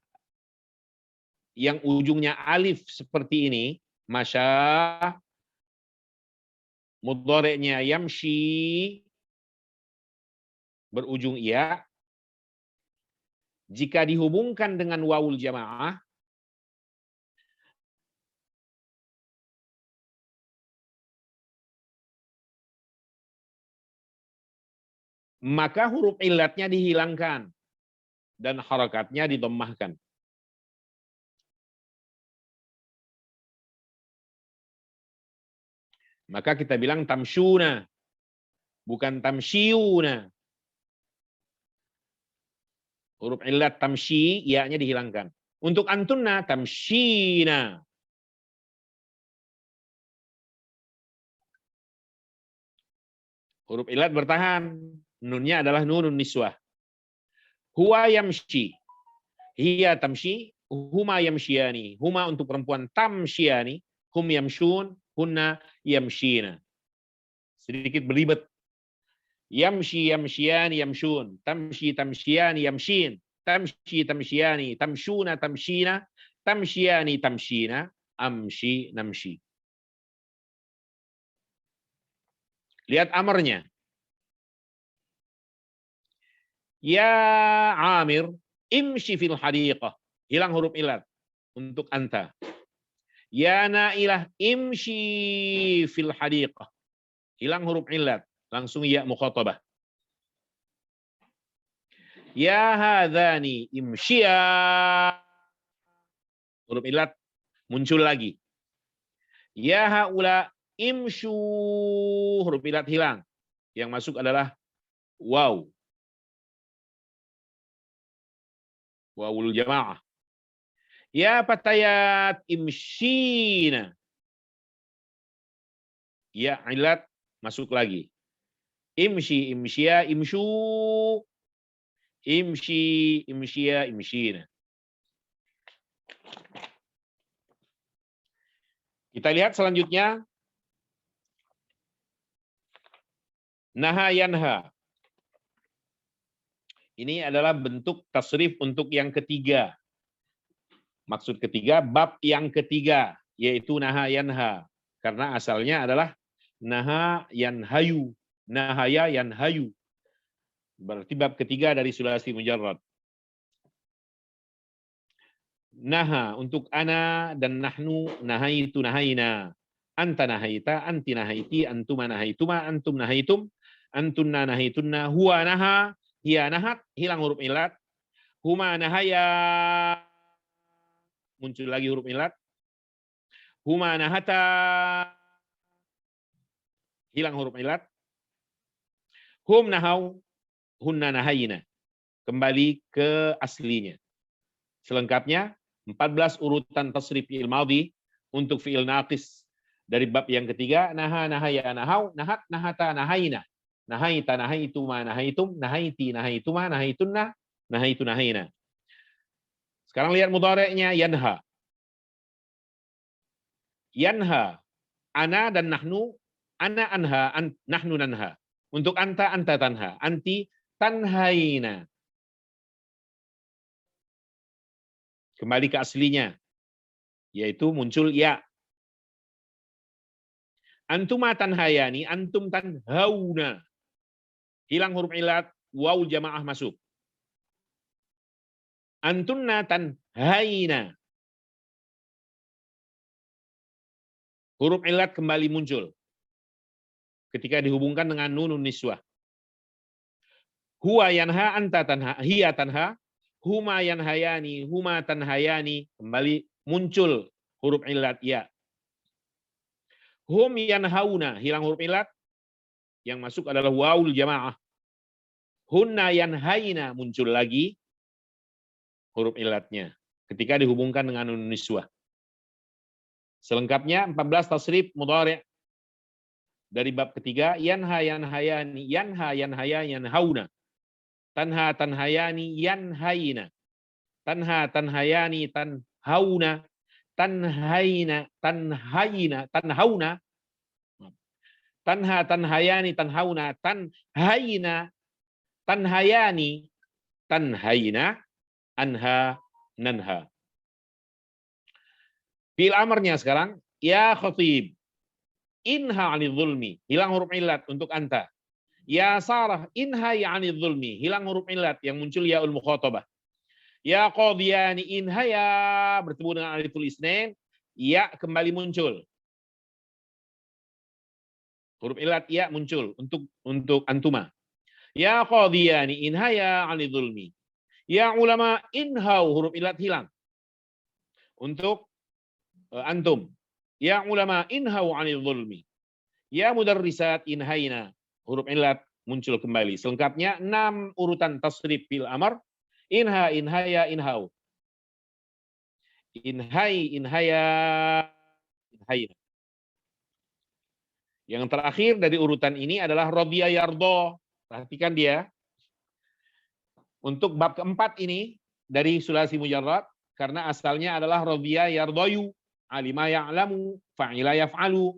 yang ujungnya alif seperti ini, masya, mudhari'nya yamshi, berujung ya. Jika dihubungkan dengan wawul jamaah, maka huruf illatnya dihilangkan dan harakatnya didommahkan. Maka kita bilang tamshuna, bukan tamsyiuna. Huruf illat tamshi, ya-nya dihilangkan. Untuk antunna, tamshina. Huruf illat bertahan. Nunnya adalah nunun niswah. Huwa yamshi. Hiya tamshi. Huma yamshiyani. Huma untuk perempuan tamshiyani. Hum yamshun. Hunna yamshina. Sedikit beribet. Yamshi yamshiyani yamshun. Tamshi tamshiyani yamshin. Tamshi tamshiyani tamshuna tamshina. Tamshiyani tamshina. Amshi namshi. Lihat amarnya. Ya Amir, imshi fil hadiqah. Hilang huruf ilat untuk anta. Ya Nailah, imshi fil hadiqah. Hilang huruf ilat. Langsung ya mukhatabah. Ya hadhani imshiya. Huruf ilat muncul lagi. Ya haula imshu. Huruf ilat hilang. Yang masuk adalah waw. Wawul jamaah. Ya patayat imshina. Ya ilat masuk lagi. Imshi, imshiya, imshu. Imshi, imshiya, imshina. Kita lihat selanjutnya. Naha yanha. Ini adalah bentuk tasrif untuk yang ketiga. Maksud ketiga, bab yang ketiga, yaitu naha yanha. Karena asalnya adalah naha yanhayu. Nahaya yanhayu. Berarti bab ketiga dari sulasi mujarrad. Naha untuk ana dan nahnu, nahaitu nahaina. Anta nahaita, anti nahaiti, antuma nahaituma, antum nahaitum, antunna nahaitunna, huwa naha, hiya nahat, hilang huruf ilat. Huma nahaya, muncul lagi huruf ilat. Huma nahata, hilang huruf ilat. Hum nahau, hunna nahayina. Kembali ke aslinya. Selengkapnya 14 urutan tasrif fi'il madhi untuk fi'il naqis dari bab yang ketiga. Naha, nahaya, nahau, nahat, nahata, nahayina. Nahaita, nahaituma, nahaitum, nahaiti, nahaituma, nahaitunna, nahaitu, nahayina. Sekarang lihat mudhari'nya yanha. Yanha, ana dan nahnu, ana anha, nahnu nanha. Untuk anta, anta tanha. Anti tanhaina. Kembali ke aslinya. Yaitu muncul ya. Antuma tanhayani, antum tanhauna. Hilang huruf ilat, waw jamaah masuk. Antunna tanhaina. Huruf ilat kembali muncul. Ketika dihubungkan dengan nunun niswah. Huwa yanha, anta tanha, hiya tanha, huma yanhayani, huma tanhayani, kembali muncul huruf illat ya. Hum yanhauna, hilang huruf illat. Yang masuk adalah wawul jamaah. Hunna yanhaina, muncul lagi huruf illatnya ketika dihubungkan dengan nun niswah. Selengkapnya 14 tasrif mudhari' dari bab ketiga, yanha yanhayani, yanha yanhaya yanhauna, tanha tanhayani yanhaina, tanha tanhayani tanhauna, tanhaina tanhaina tanhauna, tanha tanhayani tanhauna, tanhaina tanhayani tanhaina, anha nanha. Fi'il amarnya sekarang, ya khatib, inha 'anil zulmi, hilang huruf illat untuk anta. Ya Sarah, inha 'anil zulmi, hilang huruf illat yang muncul yaul mukhatabah. Ya qadiyani, inhaya, bertemu dengan aliful isnain, ya kembali muncul. Huruf illat ya muncul untuk antuma. Ya qadiyani, inhaya 'anil zulmi. Ya ulama, inhau, huruf illat hilang untuk antum. Ya ulama, inhau 'anil zulmi. Ya mudarrisat, inhaina, huruf illat muncul kembali. Selengkapnya 6 urutan tasrif fil amar. Inha, inhaya, inhau. Inhai, inhaya, inhaina. Yang terakhir dari urutan ini adalah radiya yardo. Perhatikan dia. Untuk bab keempat ini dari sulasi mujarrad, karena asalnya adalah radiya yardoyu, alima ya'lamu, fa'ila yaf'alu.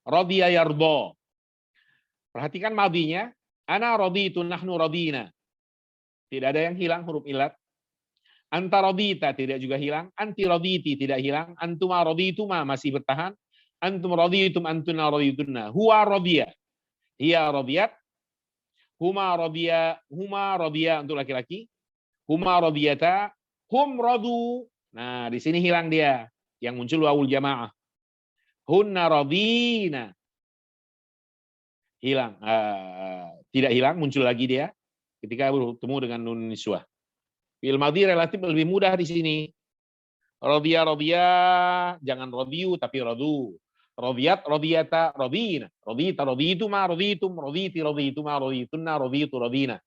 Radiya yardo. Perhatikan madinya, ana raditu, nahnu radina. Tidak ada yang hilang huruf illat. Anta radita tidak juga hilang, anti raditi tidak hilang, antuma radituma masih bertahan, antum raditum, antuna raditunna. Huwa radiya, hiya radiyat, huma radiya untuk laki-laki, huma radiyata, hum radu. Nah, di sini hilang dia, yang muncul wawul jamaah. Hunna radina. Hilang, tidak hilang, muncul lagi dia ketika bertemu dengan nun niswah. Fi'il madhi relatif lebih mudah di sini. Radiya, jangan radiyu tapi radu. Radiyat, radiyata, radina. Radita, radituma, raditum, raditi, radituma, raditunna, raditu, radina.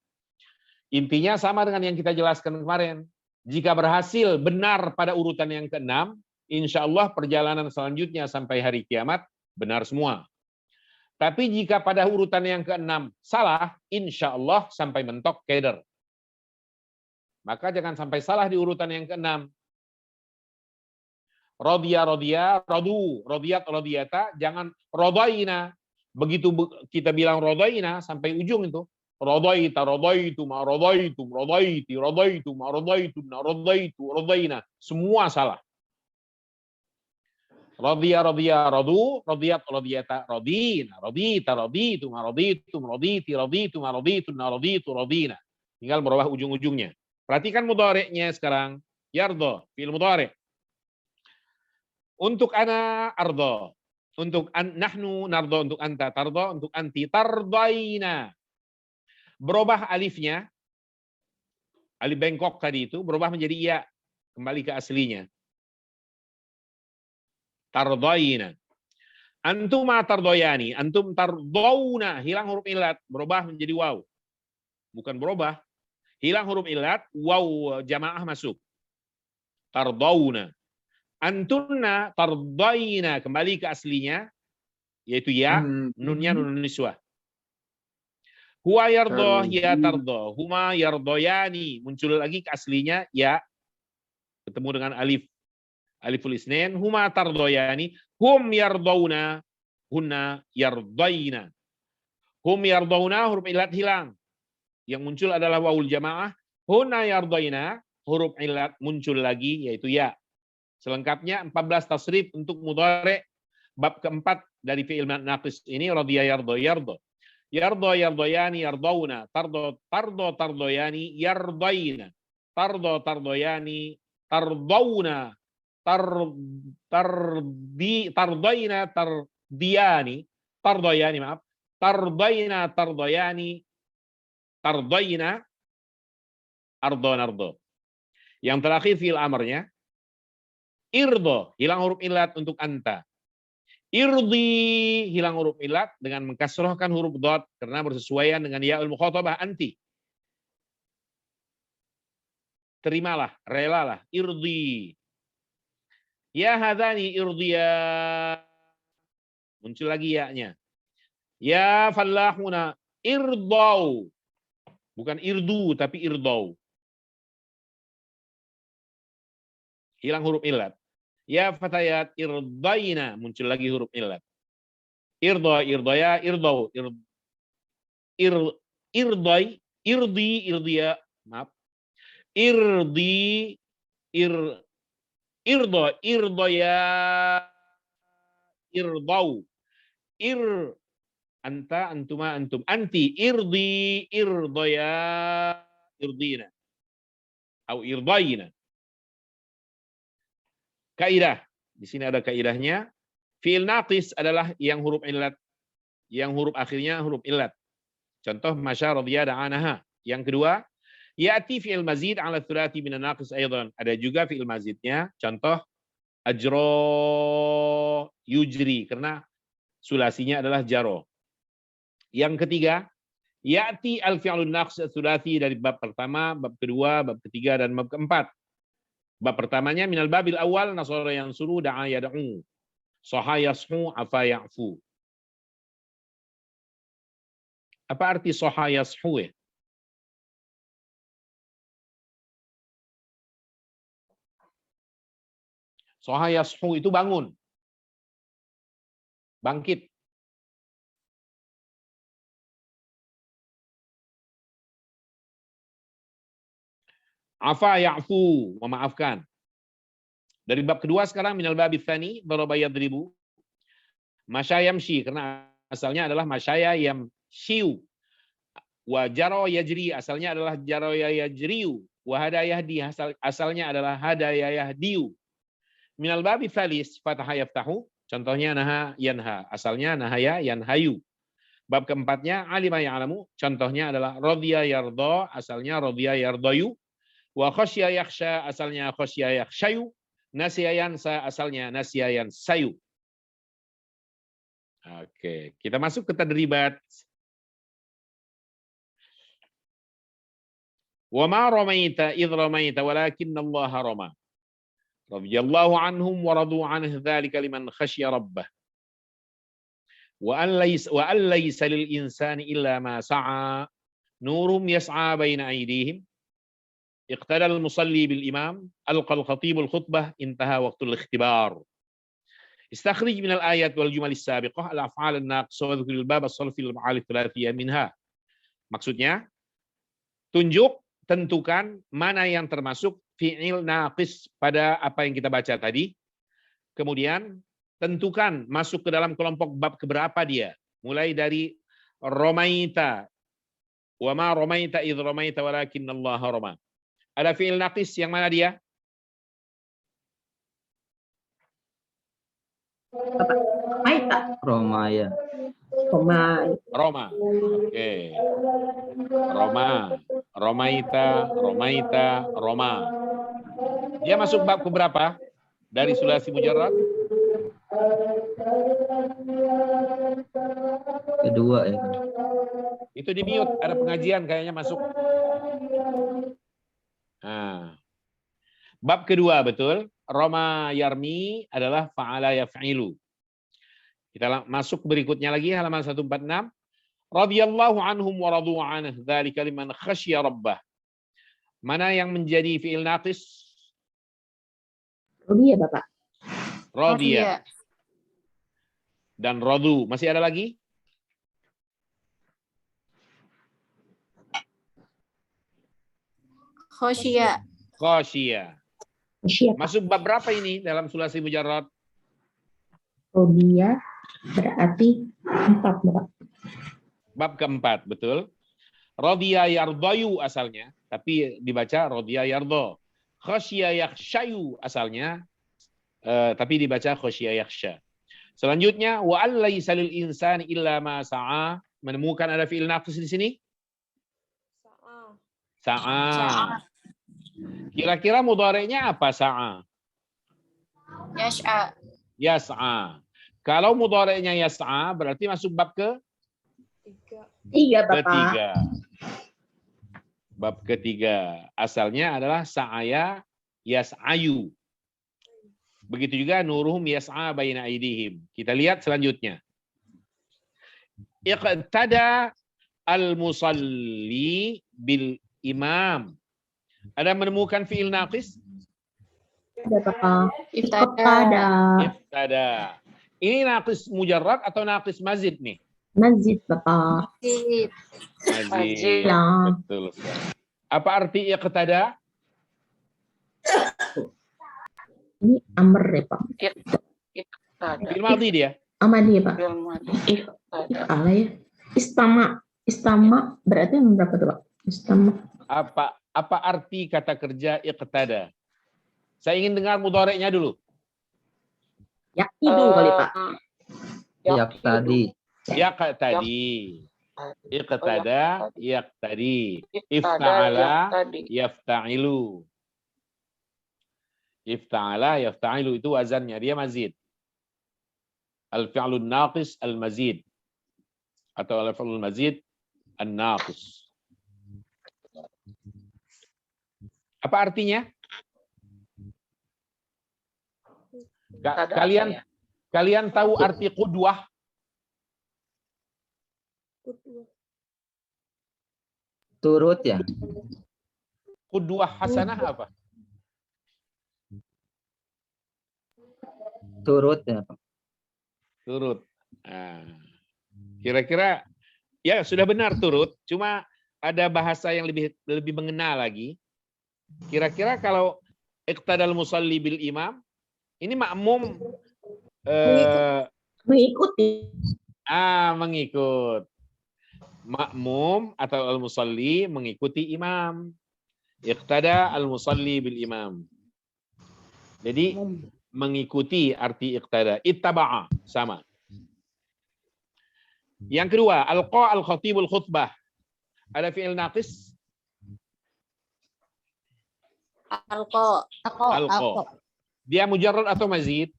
Intinya sama dengan yang kita jelaskan kemarin. Jika berhasil benar pada urutan yang ke-6, insya Allah perjalanan selanjutnya sampai hari kiamat benar semua. Tapi jika pada urutan yang ke-6 salah, insya Allah sampai mentok keder. Maka jangan sampai salah di urutan yang ke-6. Radiya, radu, radiyat, radiyata, jangan radaina. Begitu kita bilang radaina sampai ujung itu, radaita, radaitu, ma radaitum, radaiti, radaitu, ma radaitum, radaitu, radaina, semua salah. Radiya, radu, radiyat, radiyata, radina, radita, raditu, ma raditum, raditi, raditu, ma raditun, raditu, radina. Tinggal merubah ujung-ujungnya. Perhatikan mudhari'nya sekarang. Yardo, fi'il mudhari'. Untuk ana ardo, untuk nahnu nardo, untuk anta tardo, untuk anti tardaina. Berubah alifnya, alif bengkok tadi itu berubah menjadi ya, kembali ke aslinya. Tardaina. Antuma tardoyani, antum tardawna, hilang huruf illat, berubah menjadi waw. Bukan berubah, hilang huruf illat, waw jamaah masuk. Tardawna. Antunna tardaina, kembali ke aslinya, yaitu ya, nunnya nun niswah. Huwa yardo, ya tardo. Huma yardoyani, muncul lagi ke aslinya, ya, ketemu dengan alif. Aliful isnain, huma tardoyani, hum yardawna, hunna yardaina. Hum yardawna, huruf illat hilang. Yang muncul adalah wawul jamaah. Hunna yardaina, huruf illat muncul lagi, yaitu ya. Selengkapnya 14 tasrif untuk mudhari' bab keempat dari fi'il naqis ini, radiya yardo yardo. Yardo yardoyani yardawna, tardo tardoyani yardaina. Tardo tardoyani tardawna, tardaina tardiyani, tardoyani maaf. Tardaina tardoyani, tardaina ardo nardo. Yang terakhir fi'il amarnya, irdo, hilang huruf illat untuk anta. Irdi, hilang huruf illat dengan mengkasrohkan huruf dhad karena bersesuaian dengan ya'ul mukhatabah anti. Terimalah, relalah, irdi. Ya hadani irdiya. Muncul lagi ya-nya. Ya fallahuna irdau. Bukan irdu tapi irdau. Hilang huruf illat. Ya fatayat irdaina, muncul lagi huruf illat. Irda, irdaya, irdau, irdai, irdi, irdiya, maaf. Irdi, irda, irdaya, irdau. Anta, antuma, antum, anti, irdi, irdaya, irdina. Atau irdaina. Kaidah. Di sini ada kaidahnya. Fi'il naqis adalah yang huruf illat, yang huruf akhirnya huruf illat. Contoh masya radhiya da'anaha. Yang kedua, ya'ti fi'il mazid 'ala thulathi min an-naqis aidan. Ada juga fi'il mazidnya. Contoh ajro yujri karena sulasinya adalah jaro. Yang ketiga, ya'ti al-fi'lun naqis ats-tsulathi dari bab pertama, bab kedua, bab ketiga dan bab keempat. Bab pertamanya minal babil awal nasara yansuru da'a yad'u. Saha yashu afa ya'fu. Apa arti saha yashu ya? Saha yashu itu bangun. Bangkit. Afa ya'fu, memaafkan. Dari bab kedua sekarang minal babi tsani daraba yadribu. Masya yamshi karena asalnya adalah masyaya yamshiu. Wa jaro yajri asalnya adalah jaro yajriu. Wa hada yahdi asalnya adalah hada yahdiu. Minal babi tsalis fataha yaftahu, contohnya naha yanha, asalnya nahaya yanhayu. Bab keempatnya alima ya'lamu, contohnya adalah radhiya yarda, asalnya radhiya yardayu. Wa khasya yakhsha, asalnya khasya yakhshayu. Nasiya yansa, asalnya nasiya yansayu. Oke, kita masuk ke tadribat. Wa ma ramaita idh ramaita walakinna Allah rama. Radhiyallahu anhum wa radu anhu dzalika liman khasya rabbah. Wa an laysa lil insani illa ma sa'a. Nurum yas'a baina aydihim. Iqtada al-musalli bil imam, alqa al-khatib al-khutbah, intaha waqtul ikhtibar. Istakhrij min al-ayat wal jumal as-sabiqah al-af'al an-naqisah wa dhkur al-bab as-sarfi al-ma'al thalathiyah minha. Maksudnya, tunjuk, tentukan mana yang termasuk fi'il naqis pada apa yang kita baca tadi. Kemudian tentukan masuk ke dalam kelompok bab keberapa dia. Mulai dari romaita. Wa ma romaita idh romaita walakinna Allah rama. Ada fi'il naqis yang mana dia? Maita. Romaya. Romai. Roma. Oke. Roma. Romaita, romaita, Roma. Dia masuk bab keberapa? Dari sulasi mujarrad? Kedua ya. Itu di mute, ada pengajian kayaknya masuk. Nah. Bab kedua betul. Roma yarmi adalah fa'ala yaf'ilu. Kita masuk berikutnya lagi halaman 146. Radhiyallahu anhum wa radu anhu dzalika liman khasya rabbah. Mana yang menjadi fi'il naqis? Rodiya, Bapak. Radiya. Dan radu. Masih ada lagi? Khosya. Khasya. Siapa? Masuk bab berapa ini dalam sulasi mujarrad? Rodiya berarti 4, Bapak. Bab keempat, betul. Radiya yardayu asalnya, tapi dibaca radiya yardo. Khasya yakhshayu asalnya, tapi dibaca khasya yakhsha. Selanjutnya, wa allaysa lil insani illa ma sa'a. Menemukan ada fi'il naqis di sini? Sa'a. Kira-kira mudhari'nya apa sa'a? Yas'a. Yas'a. Kalau mudhari'nya yas'a berarti masuk bab Tiga, Bapak. ketiga. Bab ketiga. Asalnya adalah sa'aya yas'ayu. Begitu juga nuruhum yas'a baina aidihim. Kita lihat selanjutnya. Iqtada al-musalli bil imam. Ada menemukan fi'il naqis? Ada, Bapak. Iftada. Ibtada. Ini naqis mujarrad atau naqis mazid nih? Masjid, Bapak. Mazid. Ya. Betul. Apa arti iqtada? Ini amr ya, Pak. Fi'il madhi dia. Amadi ya, Pak. If'ala ya. Istama berarti berapa tuh, Pak? Istama. Apa arti kata kerja iqtada? Saya ingin dengar mudhari'nya dulu. Yakidu kali, Pak. Yaqtadi. Yaqtadi. Iqtada yaqtadi. Ifta'ala yafta'ilu. Ifta'ala yafta'ilu itu wazannya, dia mazid. Al-fi'lun naqis al-mazid. Atau al-fi'lun mazid an-naqis. Apa artinya? Kalian tahu arti qudwah? Turut ya. Qudwah hasanah apa? Turut ya. Turut. Kira-kira ya sudah benar turut, cuma ada bahasa yang lebih mengena lagi. Kira-kira kalau iqtadal musalli bil imam, ini makmum Mengikuti. Mengikut. Makmum atau al-musalli mengikuti imam. Iqtada al-musalli bil imam. Jadi mengikuti arti iqtada. Ittaba'a sama. Yang kedua, alqa al-khatibul khutbah. Ada fi'il naqis? Alqa. Alqa. Dia mujarrad atau mazid?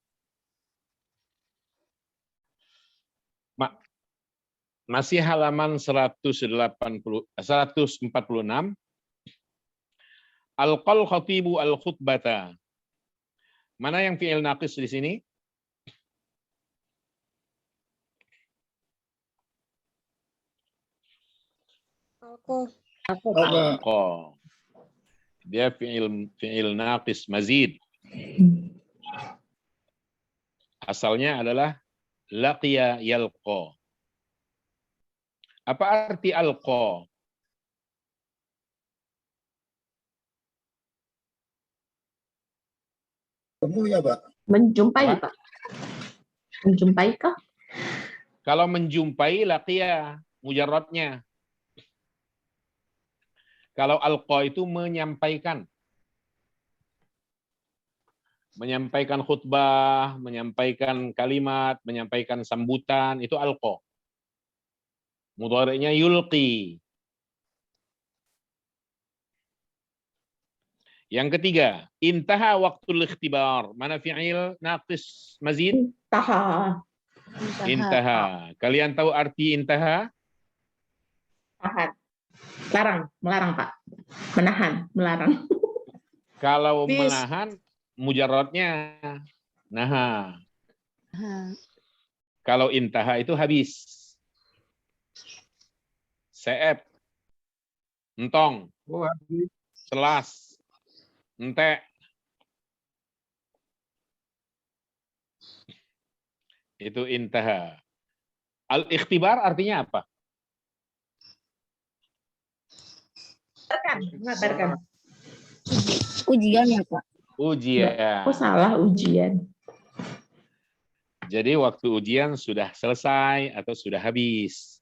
Masih halaman 146. Alqal khatibu al-khutbata. Mana yang fi'il naqis di sini? Alqa. Dia fi'il naqis mazid. Asalnya adalah laqiya yalqa. Apa arti alqa? Temu ya, Pak. Menjumpai, Apa? Pak. Menjumpai kah? Kalau menjumpai laqiya mujarradnya. Kalau alqa itu menyampaikan. Menyampaikan khutbah, menyampaikan kalimat, menyampaikan sambutan, itu alqa. Mudhari'nya yulqi. Yang ketiga, intaha waktul ikhtibar. Mana fi'il naqis mazid? Taha. Intaha. Kalian tahu arti intaha? Tahan. Larang, melarang, Pak. Menahan, melarang. Kalau menahan, mujarradnya naha. Kalau intaha itu habis. Seep, entong, Oh, habis. selas, entek. Itu intaha. Al-ikhtibar artinya apa? Mengabarkan. Ujian ya, Pak. Ujian. Kok salah ujian? Jadi waktu ujian sudah selesai atau sudah habis.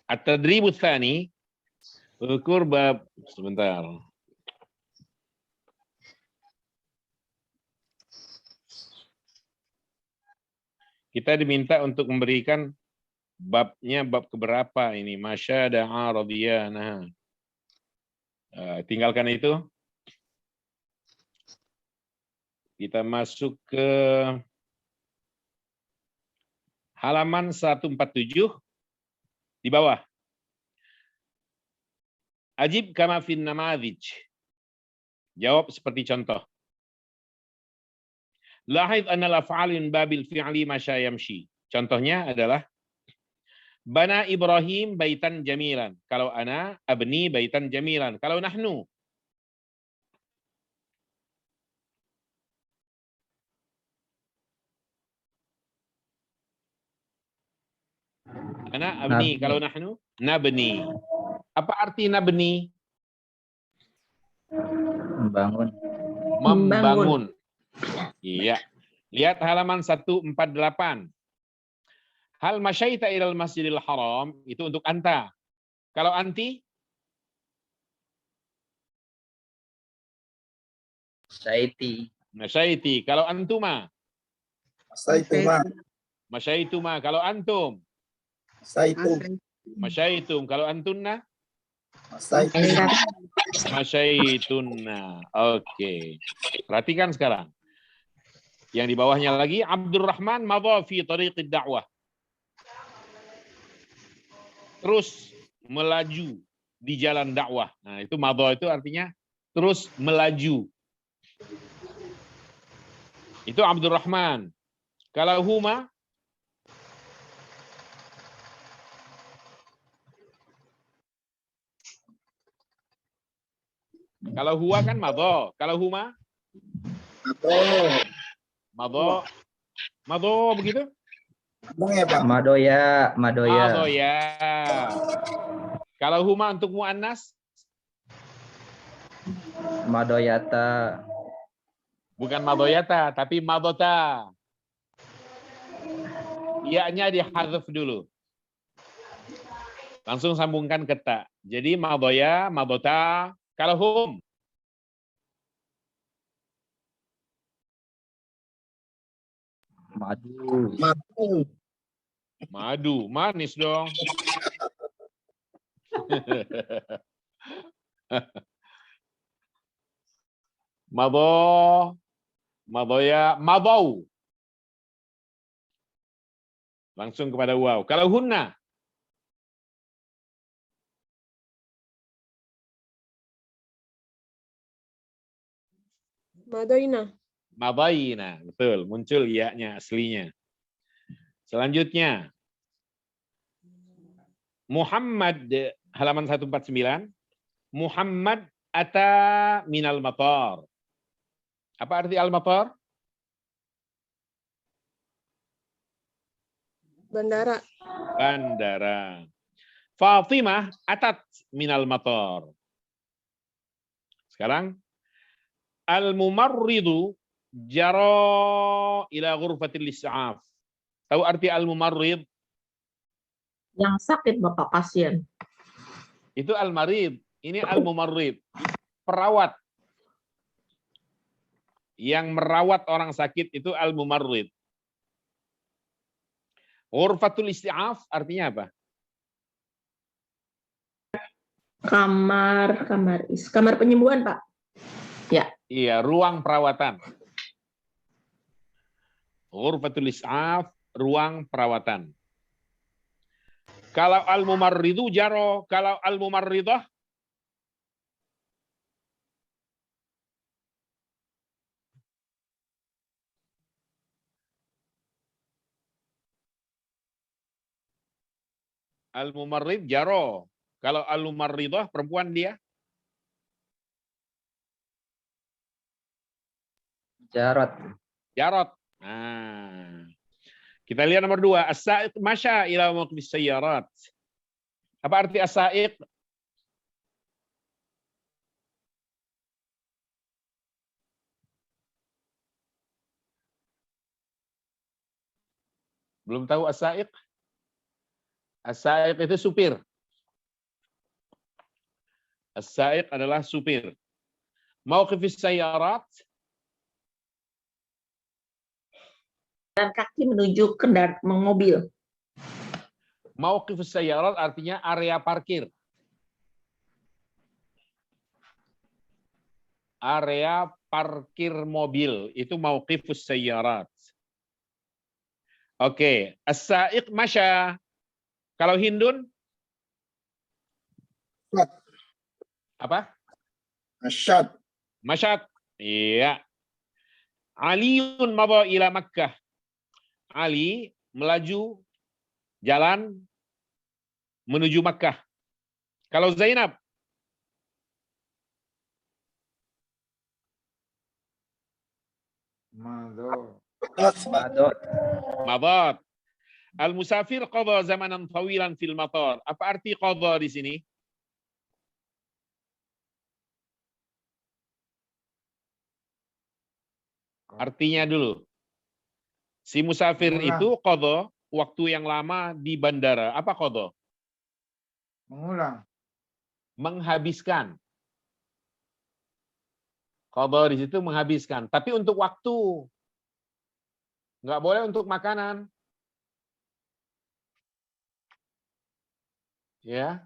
At-tadribu tsani, ukur bab, sebentar. Kita diminta untuk memberikan babnya, bab keberapa ini? Masya da'a radiyana. Tinggalkan itu. Kita masuk ke halaman 147 di bawah. Ajib kama fin namadhij. Jawab seperti contoh. Lahidh anna al-af'al min babil fi'li masya yamshi. Contohnya adalah bana Ibrahim baitan jamilan. Kalau ana abni baitan jamilan. Kalau nahnu ana abni, Nabni. kalau nahnu nabni. Apa arti nabni? Membangun. Membangun. Iya. Lihat halaman 148. Hal masyaita ilal masjidil haram itu untuk anta. Kalau anti? Saiti. Masyaiti. Kalau antuma? Saituma. Masyaituma. Kalau antum? Saitum. Masyaitum. Kalau antunna? Saitum. Masyaitunna. Oke. Perhatikan sekarang. Yang di bawahnya lagi, Abdurrahman madha fi tariqid da'wah. Terus melaju di jalan dakwah. Nah, itu madha itu artinya terus melaju. Itu Abdurrahman. Kalau huma? Kalau huwa kan madha. Kalau huma? Madha. Madha begitu? Abang ya, Pak? Madoya. Madoya. Madhoya. Kalau huma untuk muannas? Madoyata. Bukan madhoyata, tapi madhota. Iya-nya dihadzaf dulu. Langsung sambungkan ke ta. Jadi madhoya, madhota. Kalau hum? Madu. Madu. Madu, manis dong. Madho, madhoya, madau. Langsung kepada waw. Kalau hunna? Madoina. Madaina, betul, muncul iya-nya aslinya. Selanjutnya Muhammad, halaman 149. Muhammad ata minal matar. Apa arti al-matar? Bandara. Bandara. Fatimah atat minal matar. Sekarang al-mumarridu jara ila ghurfatil is'af. Tahu arti al-mumarrid? Yang sakit Bapak, pasien. Itu al-marid. Ini al-mumarrid. Perawat. Yang merawat orang sakit itu al-mumarrid. Ghurfatul isti'af artinya apa? Kamar penyembuhan, Pak. Ya. Iya, ruang perawatan. Ghurfatul is'af, ruang perawatan. Kalau al-mumarridu jaro, kalau al-mumarridah al-mumarrid jaro. Kalau al-mumarridah perempuan dia? Jarot. Jarot. Nah. Kita lihat nomor 2. As-sa'iq masya ila mawqifis sayyarat. Apa arti as-sa'iq? Belum tahu as-sa'iq? As-sa'iq itu supir. As-sa'iq adalah supir. Mawqifis sayyarat, Dan kaki menuju kendaraan mobil. mawqifis sayyarat artinya area parkir. Area parkir mobil. Itu mauqifus sayyarat. Oke, as-sa'iq masya. Kalau Hindun? Syad. Apa? Asyad. Masyad. Iya. Aliun madha ila Makkah. Ali melaju jalan menuju Makkah. Kalau Zainab? Mado. Madot. Madat. Al-musafir qadha zamanan tawilan fil matar. Apa arti qadha di sini? Artinya dulu. Si musafir Mengulang. itu qadha waktu yang lama di bandara. Apa qadha? Mengulang. Menghabiskan. Qadha di situ menghabiskan. Tapi untuk waktu. Nggak boleh untuk makanan. Ya.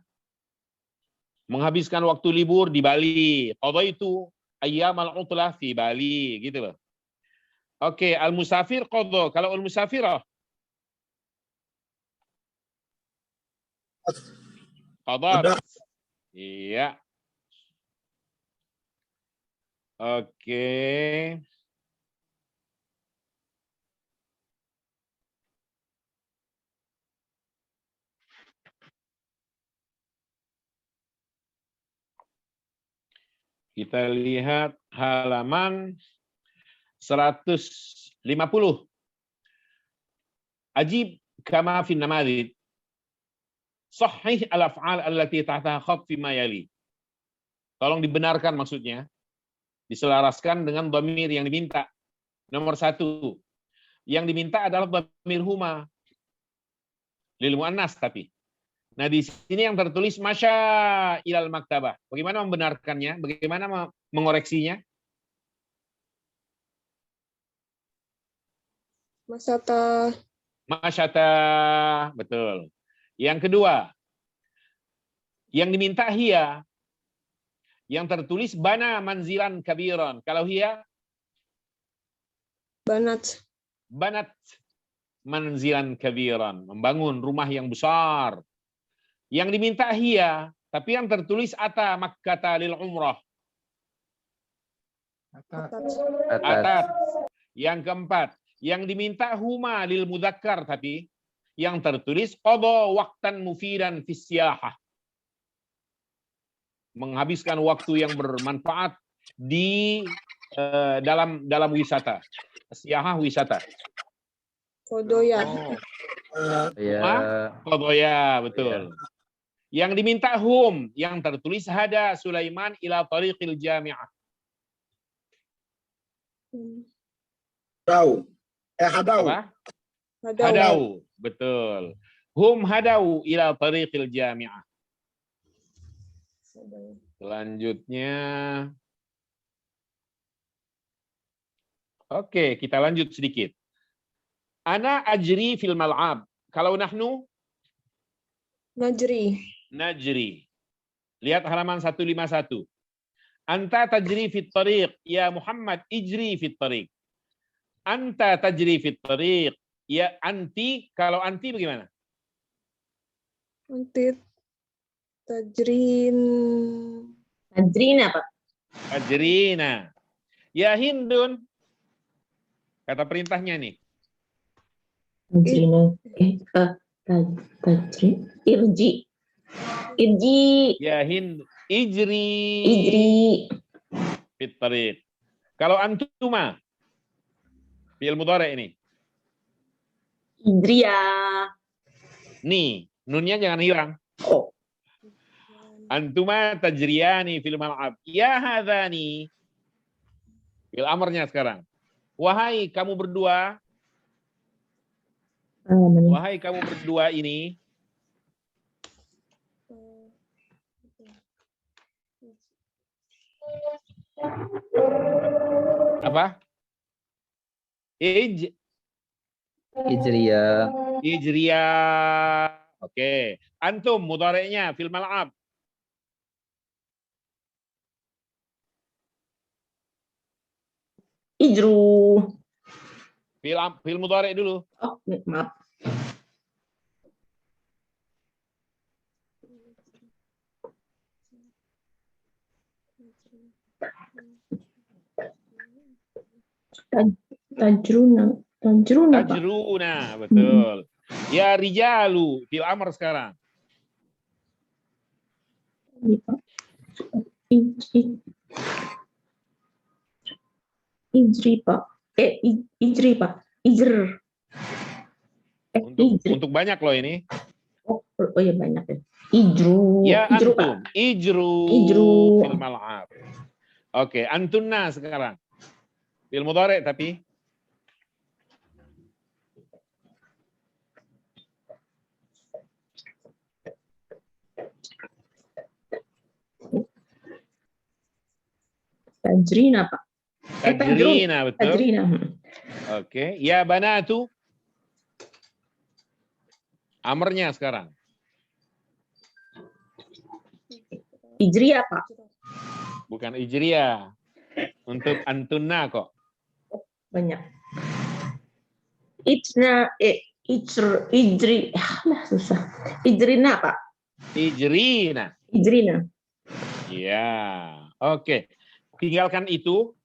Menghabiskan waktu libur di Bali. Qadha itu ayyamal utlah fi Bali, gitu loh. Oke, al-musafir qadha. Kalau al-musafirah? Qadat. Iya. Oke. Kita lihat halaman 150. Ajib kama fi namadid. Sahih al-af'al allati tahtaha khatt fi ma yali. Tolong dibenarkan maksudnya. Diselaraskan dengan dhamir yang diminta. Nomor 1. Yang diminta adalah dhamir huma. Lil muannas tapi. Nah, di sini yang tertulis masya ilal maktabah. Bagaimana membenarkannya? Bagaimana mengoreksinya? Masyata. Masyata, betul. Yang kedua, yang diminta hiya. Yang tertulis bana manzilan kabiran. Kalau hiya? Banat. Banat manzilan kabiran. Membangun rumah yang besar. Yang diminta hiya, tapi yang tertulis ata makkata lil umrah. Atat. Yang keempat, yang diminta huma lil mudzakkar, tapi yang tertulis qadha waqtan mufidan fis siyahah. Menghabiskan waktu yang bermanfaat di dalam wisata. Siyahah wisata. Kodoya. Ya. Qadha, betul. Yang diminta hum, yang tertulis hada Sulaiman ila tariqil jami'ah. Hadau. Hadau. Apa? Hadau, betul. Hum hadau ila tariqil jami'ah. Selanjutnya. Oke, kita lanjut sedikit. Ana ajri fil mal'ab. Kalau nahnu? Najri. Najri. Lihat halaman 151. Anta tajri fit tariq. Ya Muhammad, ijri fit tariq. Anta tajri fit tariq. Ya anti. Kalau anti bagaimana? Anti tajrin. Tajrina, Pak. Tajrina. Ya Hindun. Kata perintahnya nih. Tajrina. Tajrin. Irji. Irji. Ya Hind. Ijri. Ijri. Fit tariq. Kalau antuma. Fi'il mudhari' ini. Idria. Nih, nunnya jangan hilang. Oh. Antuma tajriyani fil mal'ab. Ya hadzani. Fil amrnya sekarang. Wahai kamu berdua. Wahai kamu berdua ini. Apa? Hijriyah. Hijriyah. Oke. Antum mudhari'nya fil mal'ab. Ijru. Fi'il mudhari dulu. Oh, maaf. Tajruna. Tajruna, Pak. Tajruna, betul. Ya rijalu, fi'il amr sekarang. Ini, Pak. Ijri, Pak. Ijri, Pak. Ijr. Ijri. Untuk banyak loh ini. Oh ya banyak ya. Ijru. Ya Ijru, antum. Pak. Ijru. Ijru. Fil mal'ab. Oke, antunna sekarang. Fil mudhari tapi. Tajrina, Pak. Tajrina, betul. Tajrina. Oke, ya banatu. Amarnya sekarang. Ijriya, Pak. Bukan ijriya. Untuk antunna kok. Banyak. Ijri. Susah. Ijrina, Pak. Ijrina. Ijrina. Ya, oke. Tinggalkan itu.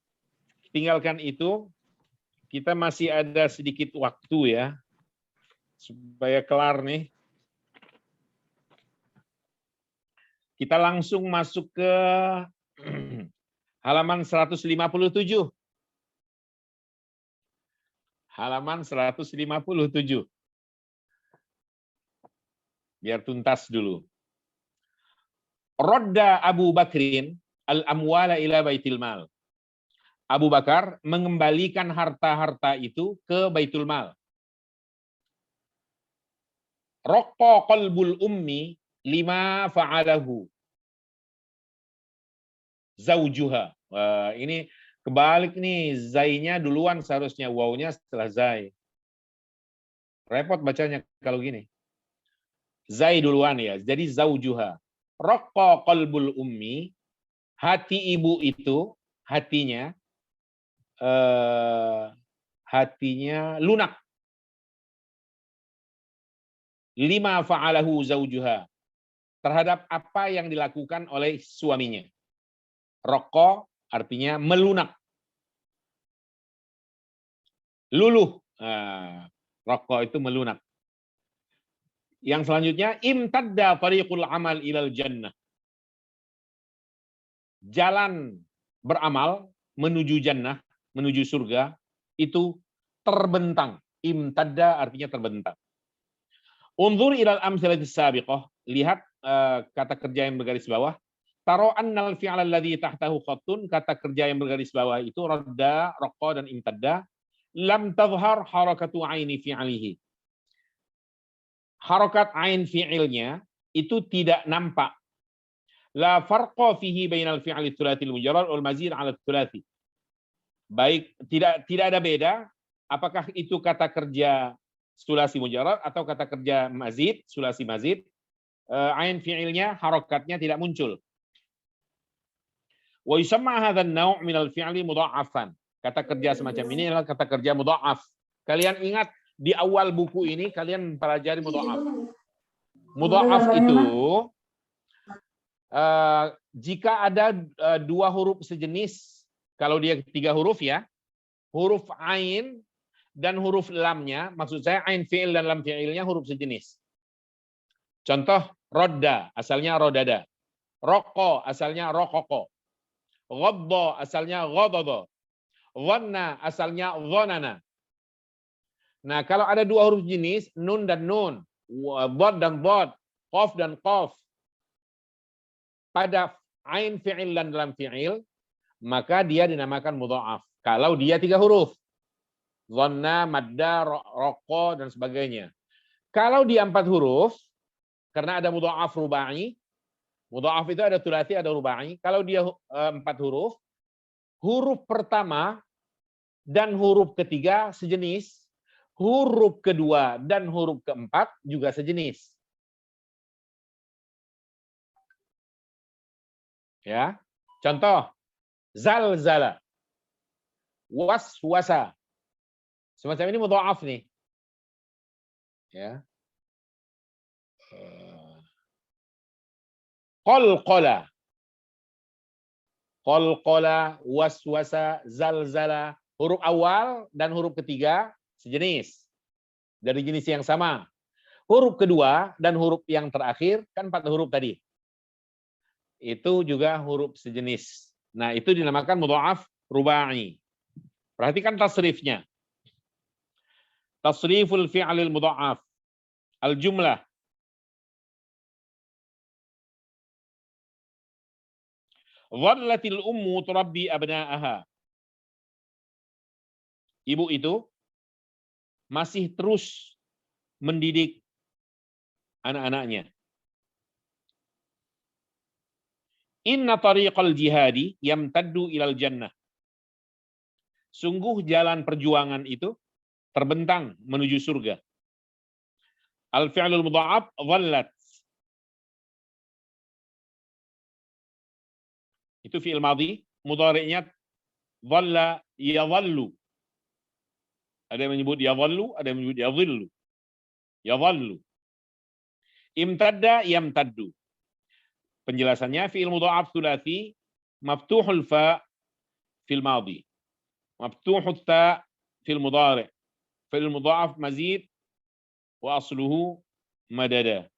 Kita masih ada sedikit waktu ya. Supaya kelar nih. Kita langsung masuk ke halaman 157. Halaman 157. Biar tuntas dulu. Rodda Abu Bakrin al-amwala ila baitil mal. Abu Bakar mengembalikan harta-harta itu ke baitul mal. Raqqa qalbul ummi lima fa'alahu zaujuha. Wah, ini kebalik nih, zainya duluan seharusnya, wawnya setelah zai. Repot bacanya kalau gini. Zai duluan ya, jadi zaujuha. Raqqa qalbul ummi, hati ibu itu, hatinya lunak. Lima fa'alahu zaujuha, terhadap apa yang dilakukan oleh suaminya. Raqqa artinya melunak. Luluh. Raqqa itu melunak. Yang selanjutnya, imtadda tariqul amal ilal jannah. Jalan beramal menuju jannah, menuju surga, itu terbentang. Imtadda artinya terbentang. Unzur ilal amsalatis sabiqah. Lihat kata kerja yang bergaris bawah. Taro annal fi'al alladhi tahtahu khattun, kata kerja yang bergaris bawah itu radda, raqqa dan imtadda. Lam tadhhar harakatu aini fi'alihi. Harakat ain fi'ilnya itu tidak nampak. La farqa fihi bainal fi'al tsulathil mujarrad wal mazid 'ala tsulathi. Baik, tidak ada beda apakah itu kata kerja sulasi mujarrad atau kata kerja mazid, sulasi mazid. Ain fi'ilnya harakatnya tidak muncul. Wa yusamma hadzal naw' min al-fi'li mudha'afan. Kata kerja semacam ini adalah kata kerja mudha'af. Kalian ingat di awal buku ini kalian pelajari mudha'af. Mudha'af itu jika ada dua huruf sejenis, kalau dia 3 huruf ya, huruf ain dan huruf lamnya, maksud saya ain fi'il dan lam fi'ilnya huruf sejenis. Contoh, rodda asalnya rodada, raqqa asalnya raqaqa, ghadda asalnya ghadada, dhanna asalnya dhanana. Nah, kalau ada dua huruf jenis, nun dan nun, dhad dan dhad, qaf dan qaf, pada ain fi'il dan lam fi'il, maka dia dinamakan mudha'af. Kalau dia 3 huruf, dhanna, madda, raqqa dan sebagainya. Kalau dia 4 huruf, karena ada mudha'af rubai, mudha'af itu ada thulathi, ada rubai. Kalau dia 4 huruf, huruf pertama dan huruf ketiga sejenis, huruf kedua dan huruf keempat juga sejenis. Ya, contoh, zalzala. waswasa. Semacam ini mudha'af nih. Ya. Qalqala. Qalqala, waswasa, zalzala. Huruf awal dan huruf ketiga sejenis. Dari jenis yang sama. Huruf kedua dan huruf yang terakhir, kan 4 huruf tadi. Itu juga huruf sejenis. Nah, itu dinamakan mudha'af rubai. Perhatikan tasrifnya. Tasriful fi'lil mudha'af. Al-jumlah. Dhallatil ummu turabbi abna'aha. Ibu itu masih terus mendidik anak-anaknya. Inna tariqal jihadi yamtaddu ilal jannah. Sungguh jalan perjuangan itu terbentang menuju surga. Al-fi'lul mudha'af dhallat. Itu fi'il madhi, mudhari'nya dhalla yadhallu. Ada yang menyebut yadhallu, ada yang menyebut yadhillu. Yadhallu. Imtadda yamtaddu. Penjelasannya fi'il mudha'af tsulatsy maftuhul fa fil madhi. Maftuhut ta fil mudhari'. Fi'il mudha'af mazid wa asluhu madada.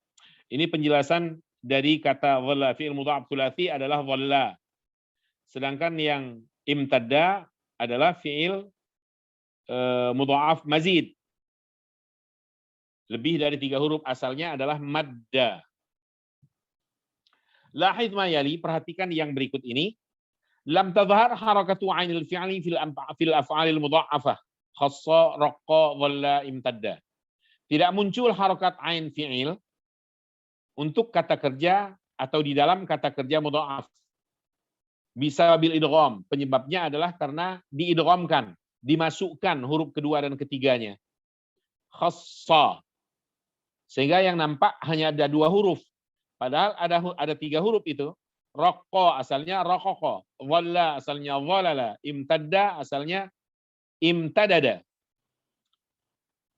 Ini penjelasan dari kata dhalla. Fi'il mudha'af tsulatsy adalah dhalla. Sedangkan yang imtadda adalah fi'il mudha'af mazid. Lebih dari 3 huruf asalnya adalah madda. Lahidh ma yali, perhatikan yang berikut ini. Lam tadhhar harakatu 'ainil fi'li fil af'alil mudha'afah khassa raqqa dhalla imtadda. Tidak muncul harakat ain fi'il untuk kata kerja atau di dalam kata kerja mudha'af. Bisa bil idgham, penyebabnya adalah karena diidghamkan, dimasukkan huruf kedua dan ketiganya. Khassa. Sehingga yang nampak hanya ada 2 huruf. Padahal ada 3 huruf itu. Raqqa asalnya raqaqa, dhalla asalnya dhalala, imtadda asalnya imtadada.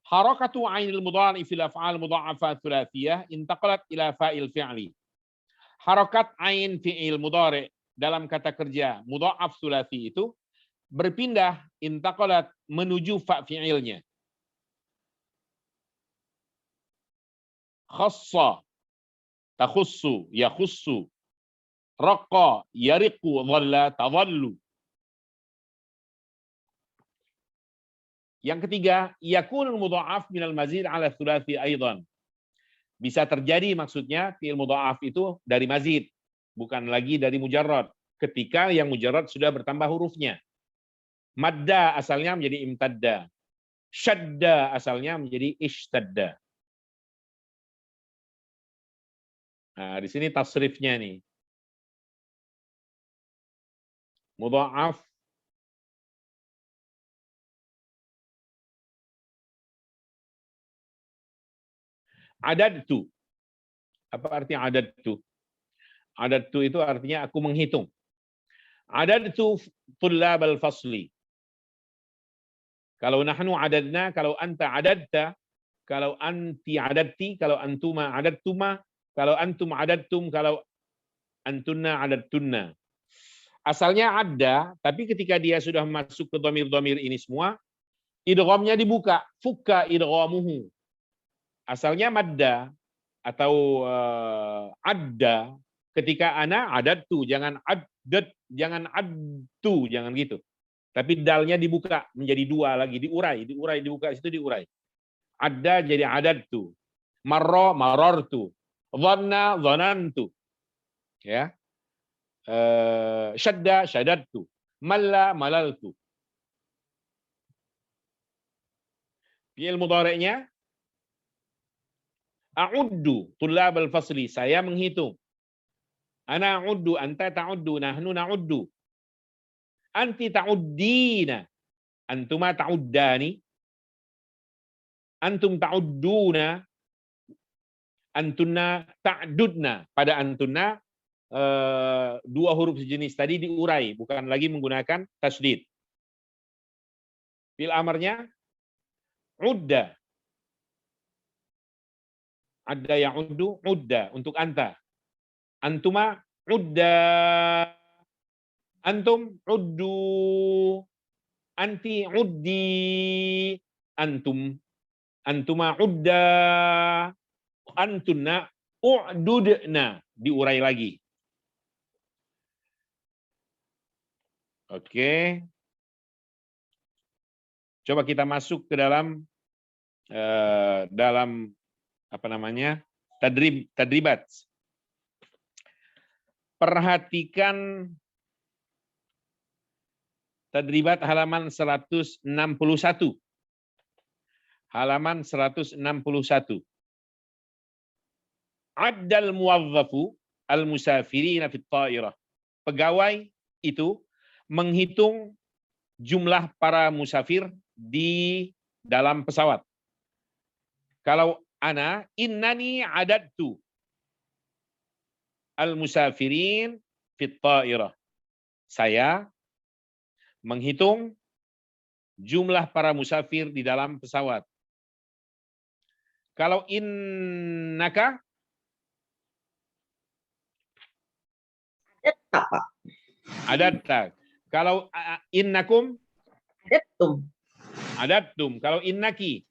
Harakatu 'ainil mudhari fil af'al mudha'afa tsulatsiyah intaqalat ila fa'il fi'li. Harakat ain fi'il mudhari dalam kata kerja mudha'af tsulatsy itu berpindah intaqalat menuju fa fi'ilnya. Khassa, takhussu, yakhussu, raqqa, yariqu, dhalla, tadhallu. Yang ketiga, yakunul mudha'af minal mazid 'ala tsulatsy aidan. Bisa terjadi maksudnya fi'il mudha'af itu dari mazid, bukan lagi dari mujarrad. Ketika yang mujarrad sudah bertambah hurufnya. Madda asalnya menjadi imtadda. Syadda asalnya menjadi ishtadda. Nah, di sini tasrifnya nih. Mudha'af adadtu. Apa arti adadtu? Adadtu itu artinya aku menghitung. Adadtu tullab al-fasli. Kalau nahnu adadna, kalau anta adadta, kalau anti adadti, kalau antuma adadtuma, kalau antum adadtum, kalau antunna adadtunna. Asalnya ada, tapi ketika dia sudah masuk ke dhamir-dhamir ini semua, idghamnya dibuka, fukka idghamuhu. Asalnya madda atau adda, ketika ana adadtu, jangan addad, jangan adtu, jangan gitu. Tapi dalnya dibuka menjadi 2 lagi, diurai, dibuka, situ diurai. Adda jadi adadtu. Marra marartu. Dhanna dhanantu. Ya. Syadda syadadtu. Malla malaltu. Fi'il mudhari'nya a'uddu tullab al-fasli, saya menghitung. Ana a'uddu, anta ta'uddu, nahnu na'uddu. Anti ta'uddina, antuma ta'uddani. Antum ta'udduna, antunna ta'dudna. Pada antunna 2 huruf sejenis tadi diurai, bukan lagi menggunakan tasydid. Fi'il amarnya udda. Ada yang udda untuk anta. Antuma udda. Antum uddu. Anti uddi. Antum. Antuma udda. Antunna u'dudna. Diurai lagi. Oke. Coba kita masuk ke dalam apa namanya? Tadribat. Perhatikan tadribat halaman 161. Halaman 161. Addal muwazzafu al-musafirina fit ta'irah. Pegawai itu menghitung jumlah para musafir di dalam pesawat. Kalau ana, innani adadtu al-musafirin fit ta'irah. Saya menghitung jumlah para musafir di dalam pesawat. Kalau innaka, Adatta, Pak. adatta. Kalau innakum, Adattum. adattum. Kalau innaki,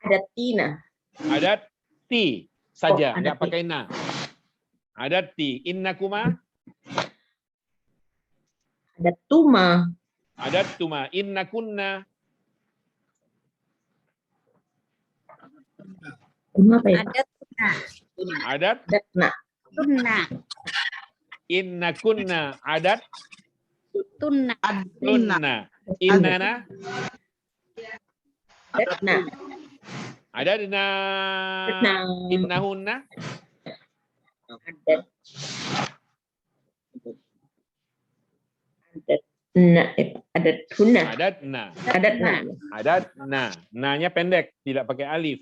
Adattina. adatti saja, Oh, nggak adatti. pakai na. Adatti. Innakuma, Adattuma. adattuma. Innakunna, Kenapa ya, Pak? Ada adat. Adatna. tunna. Innakunna, adat. Tunna. Tunna. Innana, Adatna. adadna. Adatna. Innahunna, Adat. Adatna. Adathunna. adatna. Adatna. Adatna. Na-nya pendek, tidak pakai alif.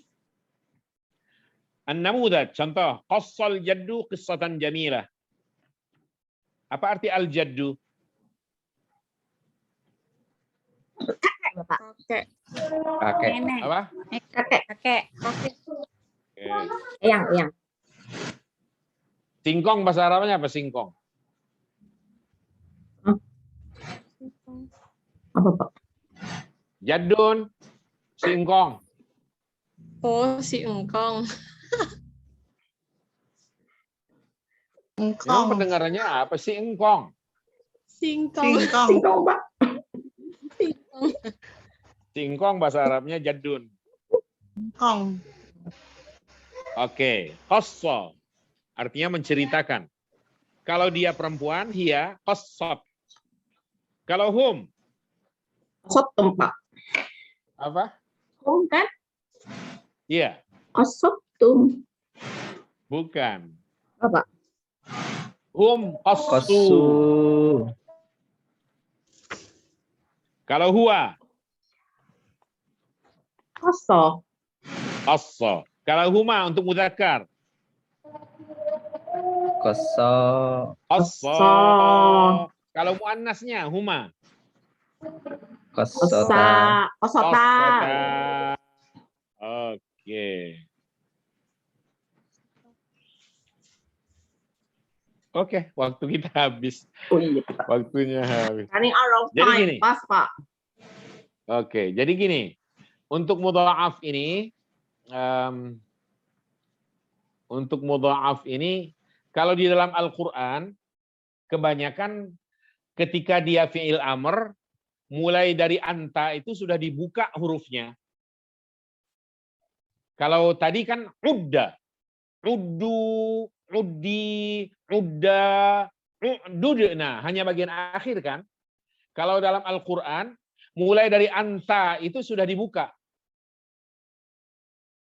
An-namudhat, contoh, qassal jaddu qissatan jamilah. Apa arti al-jaddu? Kakek. Kakek. Nenek. Apa? Kakek. Kakek. Oke. Eyang. Singkong bahasa Arabnya apa singkong? Apa, Pak? Jaddun, singkong. Oh, si engkong. Memang pendengarannya apa sih engkong? Singkong. Singkong, Pak. Singkong bahasa Arabnya jaddun. Kong. Oke, qassa artinya menceritakan. Kalau dia perempuan, hiya qassat. Kalau hum, Qasattum, Pak. apa? Hum kan? Iya, Qasattum. bukan. Apa? Hum qassu. Kosu. Kalau huwa, Qassa. qassa. Kalau huma untuk mudzakkar, Koso. qassa. Qassa. Kalau muannasnya huma, Kosota. Qassa. Qasata. qassata. Oke. Oke, waktu kita habis. Oh iya, Pak. Waktunya habis. Running out of Jadi time. gini. Pas, Pak. Oke, jadi gini. Untuk mudha'af ini, kalau di dalam Al-Quran, kebanyakan ketika dia fi'il amr, mulai dari anta itu sudah dibuka hurufnya. Kalau tadi kan udda, uddu, uddi, udda, ududna, hanya bagian akhir kan. Kalau dalam Al-Quran, mulai dari anta itu sudah dibuka.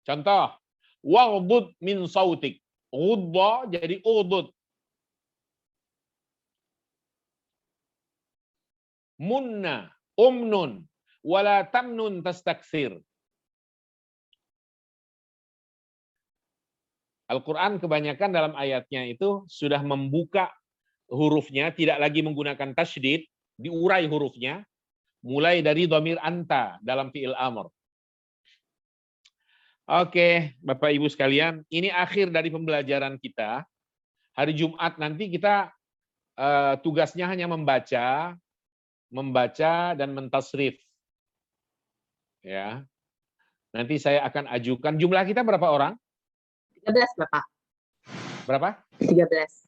Contoh, waghdud min sautik. Ghudda jadi udud. Munna, umnun, wala tamnun tastakthir. Al-Quran kebanyakan dalam ayatnya itu sudah membuka hurufnya, tidak lagi menggunakan tasydid, diurai hurufnya. mulai dari dhamir anta dalam fi'il amr. Oke, Bapak Ibu sekalian, ini akhir dari pembelajaran kita. Hari Jumat nanti kita tugasnya hanya membaca dan mentasrif. Ya. Nanti saya akan ajukan. Jumlah kita berapa orang? 13, Bapak. Berapa? 13.